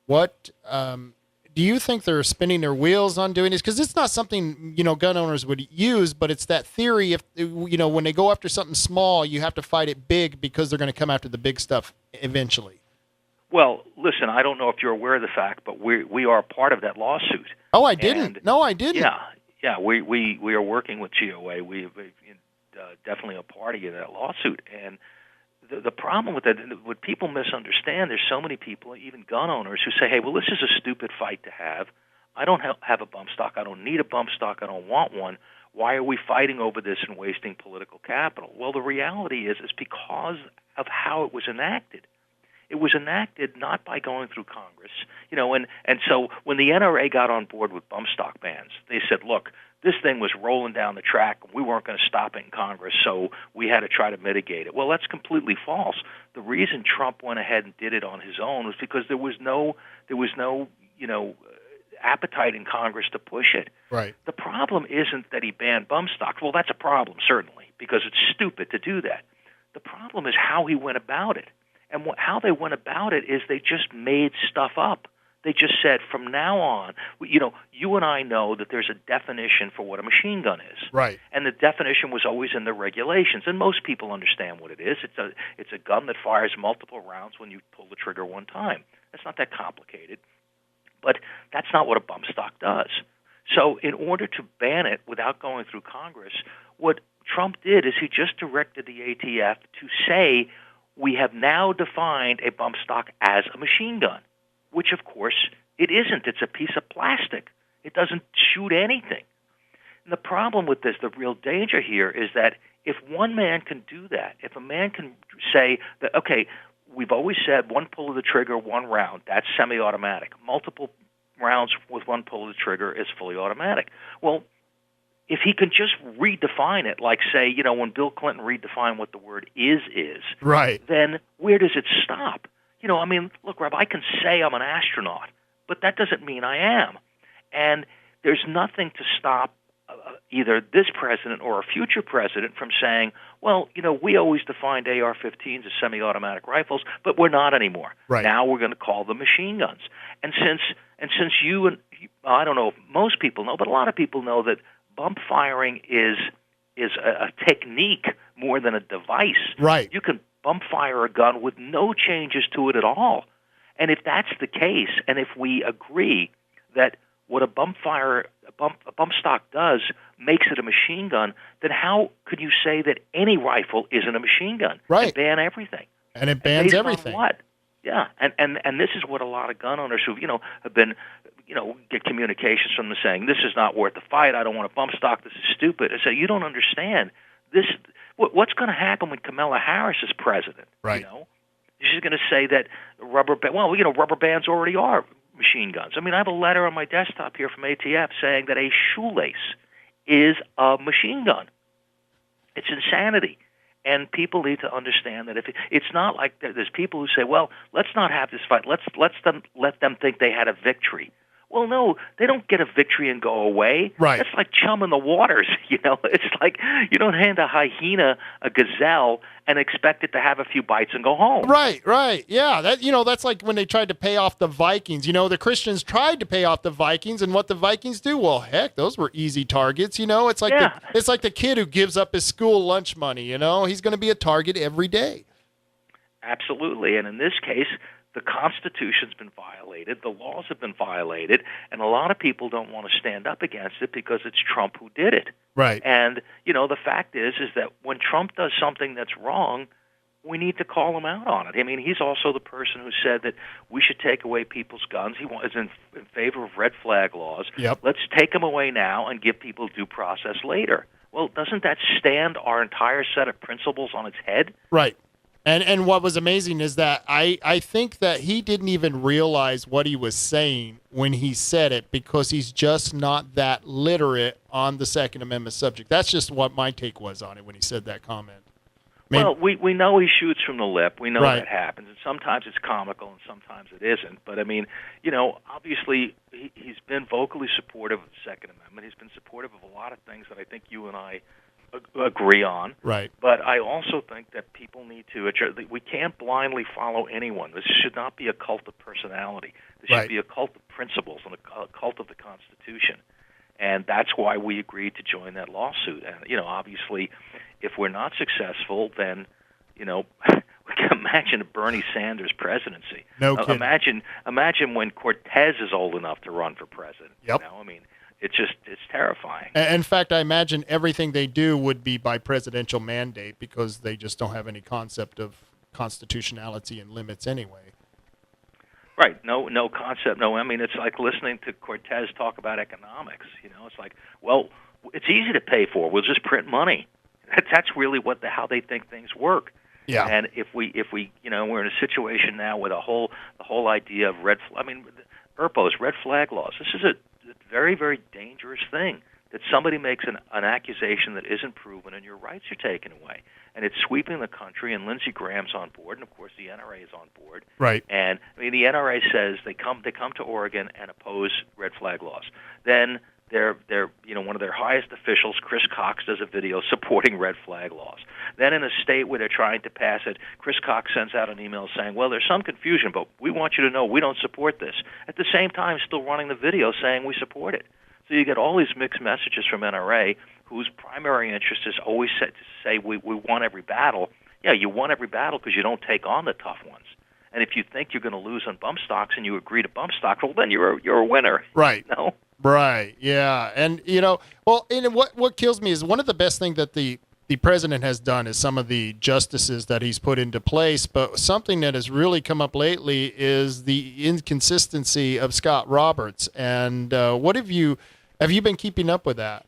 What do you think they're spinning their wheels on doing this? Because it's not something, gun owners would use, but it's that theory, if, when they go after something small, you have to fight it big because they're going to come after the big stuff eventually. Well, listen, I don't know if you're aware of the fact, but we are part of that lawsuit. Oh, I didn't. No, I didn't. Yeah. We are working with GOA. We're definitely a party in that lawsuit. And the problem with that, what people misunderstand, there's so many people, even gun owners, who say, hey, well, this is a stupid fight to have. I don't have a bump stock. I don't need a bump stock. I don't want one. Why are we fighting over this and wasting political capital? Well, the reality is it's because of how it was enacted. It was enacted not by going through Congress, and so when the NRA got on board with bump stock bans, they said, look, this thing was rolling down the track, and we weren't going to stop it in Congress, so we had to try to mitigate it. Well, that's completely false. The reason Trump went ahead and did it on his own was because there was no appetite in Congress to push it. Right. The problem isn't that he banned bump stocks. Well, that's a problem, certainly, because it's stupid to do that. The problem is how he went about it. And how they went about it is they just made stuff up. They just said, from now on, you and I know that there's a definition for what a machine gun is. Right. And the definition was always in the regulations, and most people understand what it is. It's a gun that fires multiple rounds when you pull the trigger one time. It's not that complicated. But that's not what a bump stock does. So in order to ban it without going through Congress, what Trump did is he just directed the ATF to say, we have now defined a bump stock as a machine gun, which, of course, it isn't. It's a piece of plastic. It doesn't shoot anything. And the problem with this, the real danger here, is that if one man can do that, if a man can say that, okay, we've always said one pull of the trigger, one round, that's semi-automatic. Multiple rounds with one pull of the trigger is fully automatic. Well, if he can just redefine it, like, say, when Bill Clinton redefined what the word is, right, then where does it stop? Look, Rob, I can say I'm an astronaut, but that doesn't mean I am. And there's nothing to stop either this president or a future president from saying, well, we always defined AR-15s as semi-automatic rifles, but we're not anymore. Right. Now we're going to call them machine guns. And since you and I don't know if most people know, but a lot of people know that bump firing is a technique more than a device. Right. You can bump fire a gun with no changes to it at all. And if that's the case, and if we agree that what a bump stock does makes it a machine gun, then how could you say that any rifle isn't a machine gun? Right. And ban everything. And it bans based everything. On what? Yeah. And this is what a lot of gun owners who have been get communications from them saying, this is not worth the fight. I don't want a bump stock. This is stupid. I say, you don't understand this. What's going to happen when Kamala Harris is president? Right. She's going to say that rubber bands already are machine guns. I have a letter on my desktop here from ATF saying that a shoelace is a machine gun. It's insanity. And people need to understand that it's not like there's people who say, well, let's not have this fight. Let them think they had a victory. Well, no, they don't get a victory and go away. Right. That's like chumming the waters, It's like you don't hand a hyena a gazelle and expect it to have a few bites and go home. Right. Yeah, that's like when they tried to pay off the Vikings. The Christians tried to pay off the Vikings, and what the Vikings do? Well, heck, those were easy targets. It's like it's like the kid who gives up his school lunch money. He's going to be a target every day. Absolutely, and in this case, the Constitution's been violated, the laws have been violated, and a lot of people don't want to stand up against it because it's Trump who did it. Right. And, the fact is that when Trump does something that's wrong, we need to call him out on it. He's also the person who said that we should take away people's guns. He was in favor of red flag laws. Yep. Let's take them away now and give people due process later. Well, doesn't that stand our entire set of principles on its head? Right. And what was amazing is that I think that he didn't even realize what he was saying when he said it because he's just not that literate on the Second Amendment subject. That's just what my take was on it when he said that comment. Well, we know he shoots from the lip. We know Right. that happens. And sometimes it's comical and sometimes it isn't. But, obviously he's been vocally supportive of the Second Amendment. He's been supportive of a lot of things that I think you and I agree on. Right. But I also think that people need to we can't blindly follow anyone. This should not be a cult of personality. This Right. should be a cult of principles and a cult of the Constitution. And that's why we agreed to join that lawsuit. And, obviously, if we're not successful, then, we can imagine a Bernie Sanders presidency. No kidding. Imagine when Cortez is old enough to run for president. Yep. It's terrifying. In fact, I imagine everything they do would be by presidential mandate because they just don't have any concept of constitutionality and limits anyway. Right. No concept. No. It's like listening to Cortez talk about economics. It's like, well, it's easy to pay for. We'll just print money. That's really how they think things work. Yeah. And if we we're in a situation now with the whole idea of ERPO's red flag laws. This is a very, very dangerous thing, that somebody makes an accusation that isn't proven and your rights are taken away. And it's sweeping the country, and Lindsey Graham's on board, and of course the NRA is on board. Right. And the NRA says they come to Oregon and oppose red flag laws. Then they're one of their highest officials, Chris Cox, does a video supporting red flag laws. Then in a state where they're trying to pass it, Chris Cox sends out an email saying, well, there's some confusion, but we want you to know we don't support this. At the same time, still running the video saying we support it. So you get all these mixed messages from NRA, whose primary interest is always set to say we won every battle. Yeah, you won every battle because you don't take on the tough ones. And if you think you're going to lose on bump stocks and you agree to bump stocks, well, then you're a winner. Right. No. Right. Yeah. And what kills me is one of the best things that the president has done is some of the justices that he's put into place. But something that has really come up lately is the inconsistency of Scott Roberts. And what have you been keeping up with that?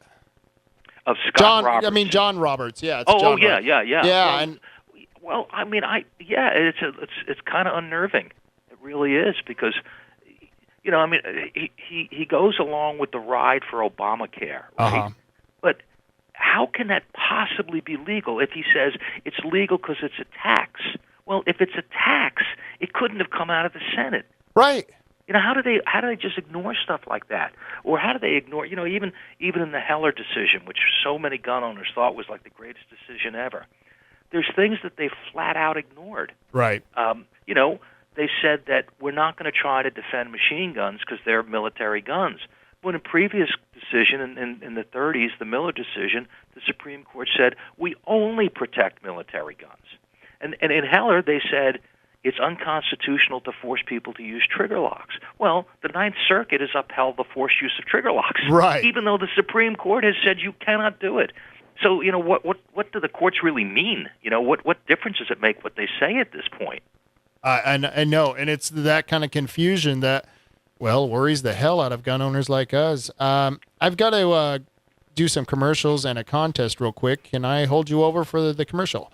Of Scott Roberts. I mean, John Roberts. Yeah. Yeah. Yeah. Well, it's kind of unnerving. It really is, because he goes along with the ride for Obamacare, right? Uh-huh. But how can that possibly be legal if he says it's legal because it's a tax? Well, if it's a tax, it couldn't have come out of the Senate. Right. How do they just ignore stuff like that? Or how do they ignore, even in the Heller decision, which so many gun owners thought was like the greatest decision ever. There's things that they flat out ignored. Right. They said that we're not going to try to defend machine guns because they're military guns. When a previous decision in the 30s, the Miller decision, the Supreme Court said we only protect military guns. And in Heller, they said it's unconstitutional to force people to use trigger locks. Well, the Ninth Circuit has upheld the forced use of trigger locks, right, even though the Supreme Court has said you cannot do it. So, what do the courts really mean? What difference does it make what they say at this point? I know, and it's that kind of confusion that, worries the hell out of gun owners like us. I've got to do some commercials and a contest real quick. Can I hold you over for the commercial?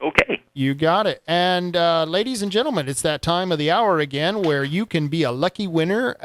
Okay. You got it. And ladies and gentlemen, it's that time of the hour again where you can be a lucky winner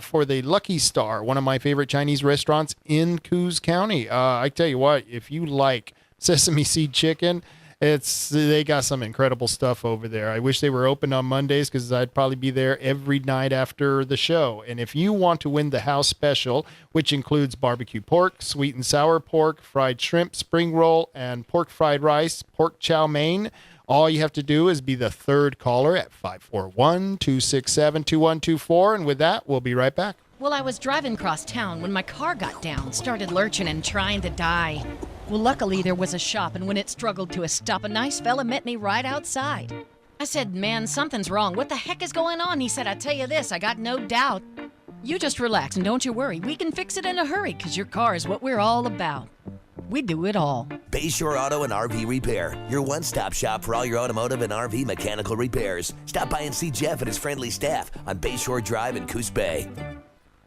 for the Lucky Star, one of my favorite Chinese restaurants in Coos County. I tell you what, if you like sesame seed chicken, they got some incredible stuff over there. I wish they were open on Mondays because I'd probably be there every night after the show. And if you want to win the house special, which includes barbecue pork, sweet and sour pork, fried shrimp, spring roll, and pork fried rice, pork chow mein, all you have to do is be the third caller at 541-267-2124. And with that, we'll be right back. Well, I was driving across town when my car got down, started lurching and trying to die. Well, luckily there was a shop, and when it struggled to a stop, a nice fella met me right outside. I said, man, something's wrong. What the heck is going on? He said, I tell you this, I got no doubt. You just relax and don't you worry. We can fix it in a hurry, because your car is what we're all about. We do it all. Bayshore Auto and RV Repair, your one-stop shop for all your automotive and RV mechanical repairs. Stop by and see Jeff and his friendly staff on Bayshore Drive in Coos Bay.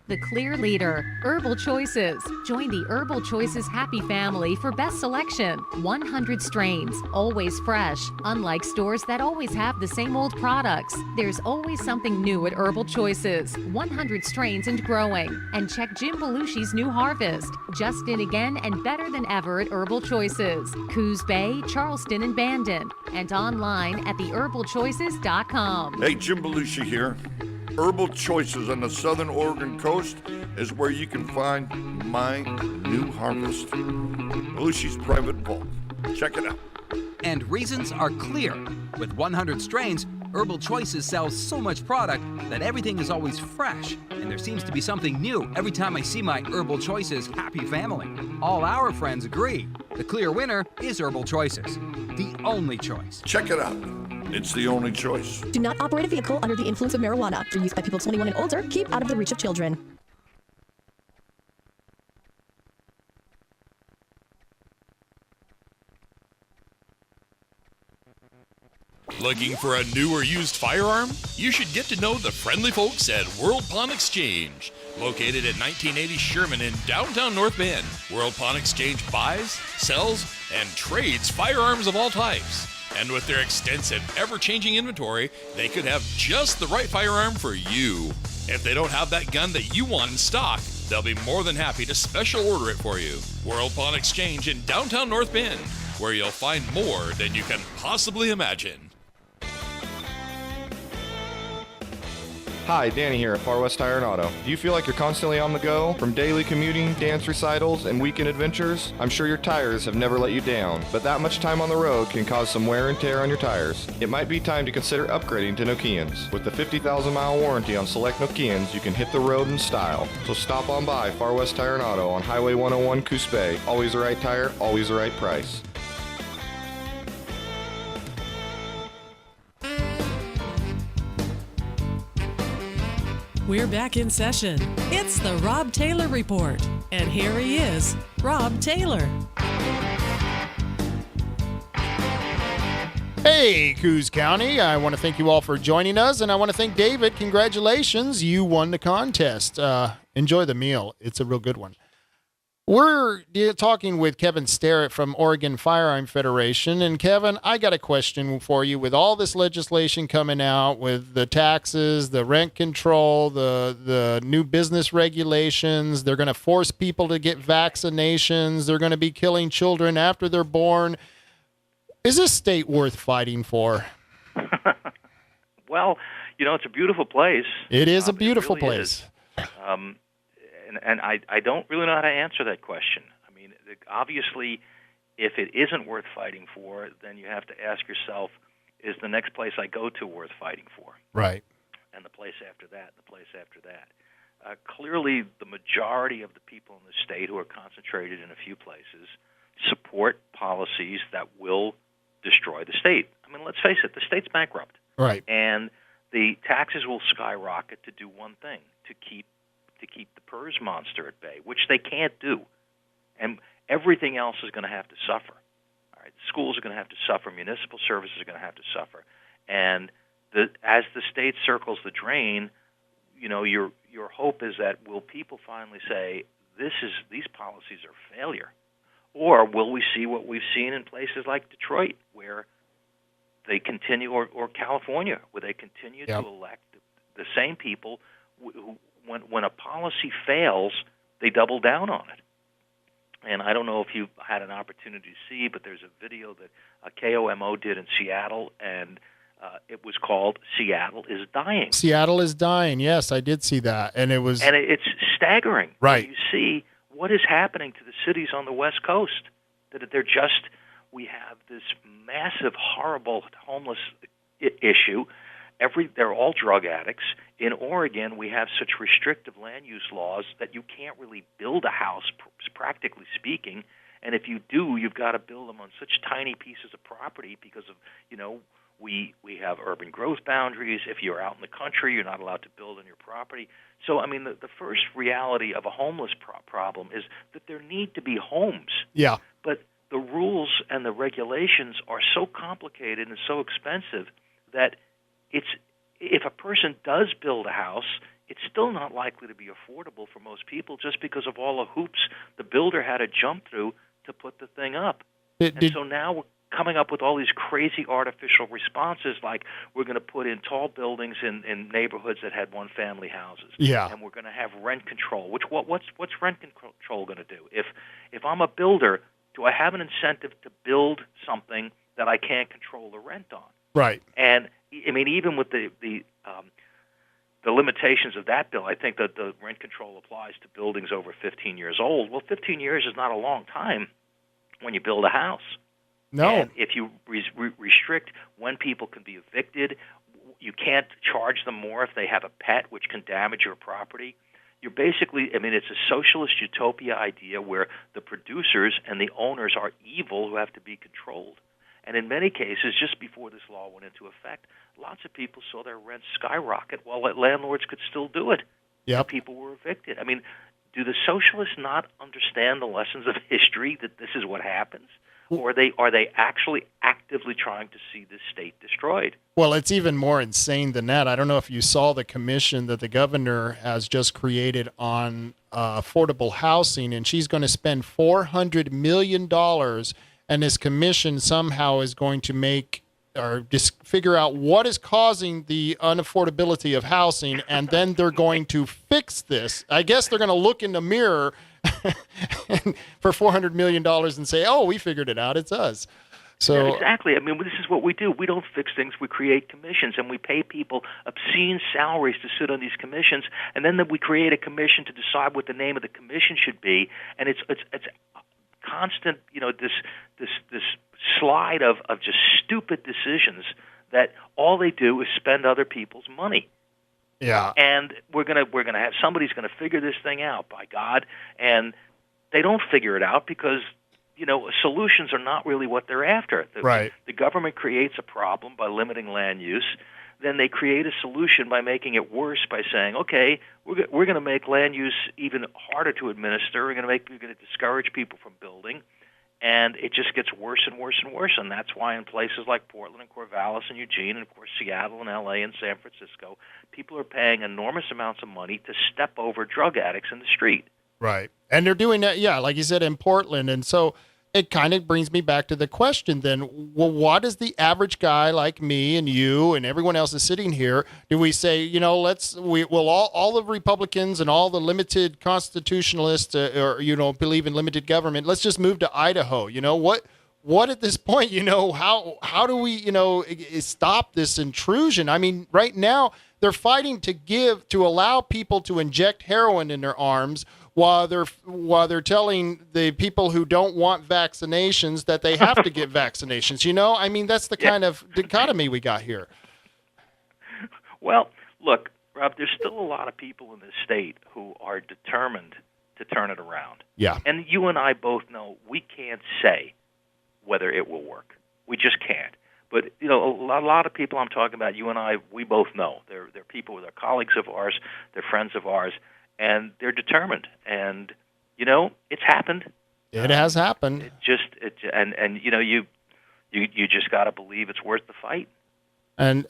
The clear leader, Herbal Choices. Join the Herbal Choices happy family for best selection. 100 strains, always fresh. Unlike stores that always have the same old products, there's always something new at Herbal Choices. 100 strains and growing. And check Jim Belushi's new harvest. Just in again and better than ever at Herbal Choices. Coos Bay, Charleston, and Bandon. And online at theherbalchoices.com. Hey, Jim Belushi here. Herbal Choices on the southern Oregon coast is where you can find my new harvest. Belushi's Private Vault. Check it out. And reasons are clear. With 100 strains, Herbal Choices sells so much product that everything is always fresh. And there seems to be something new every time I see my Herbal Choices happy family. All our friends agree. The clear winner is Herbal Choices. The only choice. Check it out. It's the only choice. Do not operate a vehicle under the influence of marijuana. For use by people 21 and older, keep out of the reach of children. Looking for a new or used firearm? You should get to know the friendly folks at World Pawn Exchange. Located at 1980 Sherman in downtown North Bend, World Pawn Exchange buys, sells, and trades firearms of all types. And with their extensive, ever-changing inventory, they could have just the right firearm for you. If they don't have that gun that you want in stock, they'll be more than happy to special order it for you. World Pawn Exchange in downtown North Bend, where you'll find more than you can possibly imagine. Hi, Danny here at Far West Tire and Auto. Do you feel like you're constantly on the go? From daily commuting, dance recitals, and weekend adventures? I'm sure your tires have never let you down, but that much time on the road can cause some wear and tear on your tires. It might be time to consider upgrading to Nokians. With the 50,000-mile warranty on select Nokians, you can hit the road in style. So stop on by Far West Tire and Auto on Highway 101 Coos Bay. Always the right tire, always the right price. We're back in session. It's the Rob Taylor Report. And here he is, Rob Taylor. Hey, Coos County. I want to thank you all for joining us, and I want to thank David. Congratulations. You won the contest. Enjoy the meal. It's a real good one. We're talking with Kevin Starrett from Oregon Firearm Federation. And Kevin, I got a question for you. With all this legislation coming out, with the taxes, the rent control, the new business regulations, they're going to force people to get vaccinations. They're going to be killing children after they're born. Is this state worth fighting for? Well, it's a beautiful place. It is a beautiful place. And I don't really know how to answer that question. I mean, obviously, if it isn't worth fighting for, then you have to ask yourself, is the next place I go to worth fighting for? Right. And the place after that, the place after that. Clearly, the majority of the people in the state who are concentrated in a few places support policies that will destroy the state. I mean, let's face it, the state's bankrupt. Right. And the taxes will skyrocket to do one thing, to keep the PERS monster at bay, which they can't do. And everything else is going to have to suffer. All right, schools are going to have to suffer. Municipal services are going to have to suffer. And as the state circles the drain, your hope is that will people finally say these policies are failure, or will we see what we've seen in places like Detroit, where they continue, or California, where they continue to elect the same people who when a policy fails, they double down on it. And I don't know if you've had an opportunity to see, but there's a video that KWRO did in Seattle, and it was called "Seattle is Dying." Seattle is dying. Yes, I did see that, and it's staggering. Right. You see what is happening to the cities on the West Coast. That we have this massive, horrible homeless issue. They're all drug addicts. In Oregon, we have such restrictive land use laws that you can't really build a house, practically speaking. And if you do, you've got to build them on such tiny pieces of property because of, we have urban growth boundaries. If you're out in the country, you're not allowed to build on your property. So, I mean, the first reality of a homeless problem is that there need to be homes. Yeah. But the rules and the regulations are so complicated and so expensive that if a person does build a house, it's still not likely to be affordable for most people just because of all the hoops the builder had to jump through to put the thing up. So now we're coming up with all these crazy artificial responses, like we're going to put in tall buildings in neighborhoods that had one-family houses. Yeah. And we're going to have rent control. What's rent control going to do? If I'm a builder, do I have an incentive to build something that I can't control the rent on? Right. And I mean, even with the limitations of that bill, I think that the rent control applies to buildings over 15 years old. Well, 15 years is not a long time when you build a house. No. And if you restrict when people can be evicted, you can't charge them more if they have a pet, which can damage your property. You're basically, I mean, it's a socialist utopia idea where the producers and the owners are evil who have to be controlled. And in many cases, just before this law went into effect, lots of people saw their rents skyrocket while landlords could still do it. Yep. And people were evicted. I mean, do the socialists not understand the lessons of history that this is what happens? Or are they actually actively trying to see this state destroyed? Well, it's even more insane than that. I don't know if you saw the commission that the governor has just created on affordable housing, and she's going to spend $400 million, and this commission somehow is going to make or just figure out what is causing the unaffordability of housing, and then they're going to fix this. I guess they're going to look in the mirror for $400 million and say, oh, we figured it out. It's us. So yeah, exactly. I mean, this is what we do. We don't fix things. We create commissions, and we pay people obscene salaries to sit on these commissions, and then we create a commission to decide what the name of the commission should be. And it's constant, this slide of just stupid decisions that all they do is spend other people's money. Yeah. And we're gonna have somebody's gonna figure this thing out, by God, and they don't figure it out because solutions are not really what they're after. Right. The government creates a problem by limiting land use. Then they create a solution by making it worse by saying, okay, we're going to make land use even harder to administer. We're going to discourage people from building, and it just gets worse and worse and worse. And that's why in places like Portland and Corvallis and Eugene, and of course Seattle and L.A. and San Francisco, people are paying enormous amounts of money to step over drug addicts in the street. Right. And they're doing that, yeah, like you said, in Portland. And so it kind of brings me back to the question then, well, what is the average guy like me and you and everyone else is sitting here? Do we say, all the Republicans and all the limited constitutionalists believe in limited government, let's just move to Idaho. What at this point, how do we, stop this intrusion? I mean, right now they're fighting to allow people to inject heroin in their arms while they're telling the people who don't want vaccinations that they have to get vaccinations. I mean, that's the kind of dichotomy we got here. Well, look, Rob, there's still a lot of people in this state who are determined to turn it around. Yeah. And you and I both know we can't say whether it will work. We just can't. But, a lot of people I'm talking about, you and I, we both know. They're people, they're colleagues of ours, they're friends of ours, and they're determined. And, it's happened. It has happened. You just got to believe it's worth the fight. And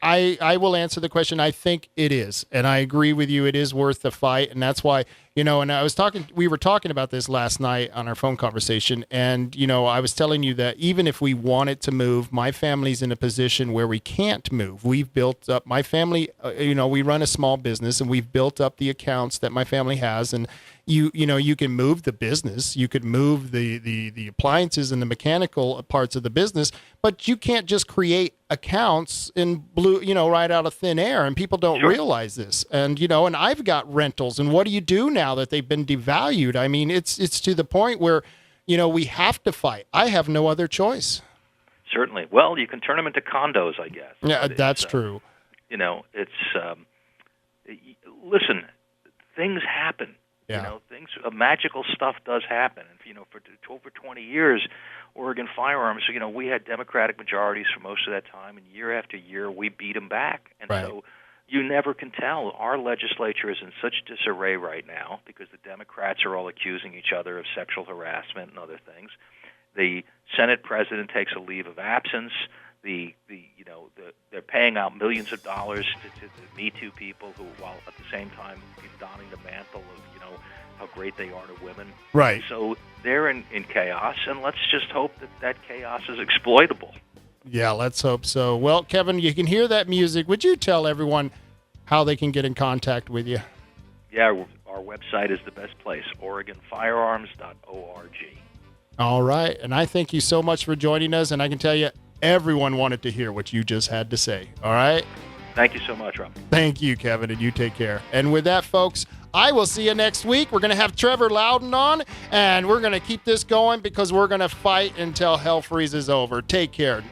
I will answer the question. I think it is, and I agree with you. It is worth the fight, and that's why and we were talking about this last night on our phone conversation, and I was telling you that even if we wanted to move, my family's in a position where we can't move. We've built up my family. We run a small business, and we've built up the accounts that my family has, and you can move the business, you could move the appliances and the mechanical parts of the business, but you can't just create accounts in right out of thin air, and people don't realize this. And and I've got rentals, and what do you do now that they've been devalued? I mean, it's to the point where we have to fight. I have no other choice. Certainly. Well, you can turn them into condos, I guess. Yeah, that's true. Listen, things happen. Yeah. Magical stuff does happen. And, for over 20 years, Oregon Firearms, we had Democratic majorities for most of that time, and year after year, we beat them back. And so you never can tell. Our legislature is in such disarray right now because the Democrats are all accusing each other of sexual harassment and other things. The Senate president takes a leave of absence. They're paying out millions of dollars to the Me Too people who, while at the same time donning the mantle of how great they are to women. Right. So they're in chaos, and let's just hope that chaos is exploitable. Yeah, let's hope so. Well, Kevin, you can hear that music. Would you tell everyone how they can get in contact with you? Yeah, our website is the best place, OregonFirearms.org. All right, and I thank you so much for joining us, and I can tell you everyone wanted to hear what you just had to say. All right? Thank you so much, Rob. Thank you, Kevin, and you take care. And with that, folks, I will see you next week. We're going to have Trevor Loudon on, and we're going to keep this going because we're going to fight until hell freezes over. Take care.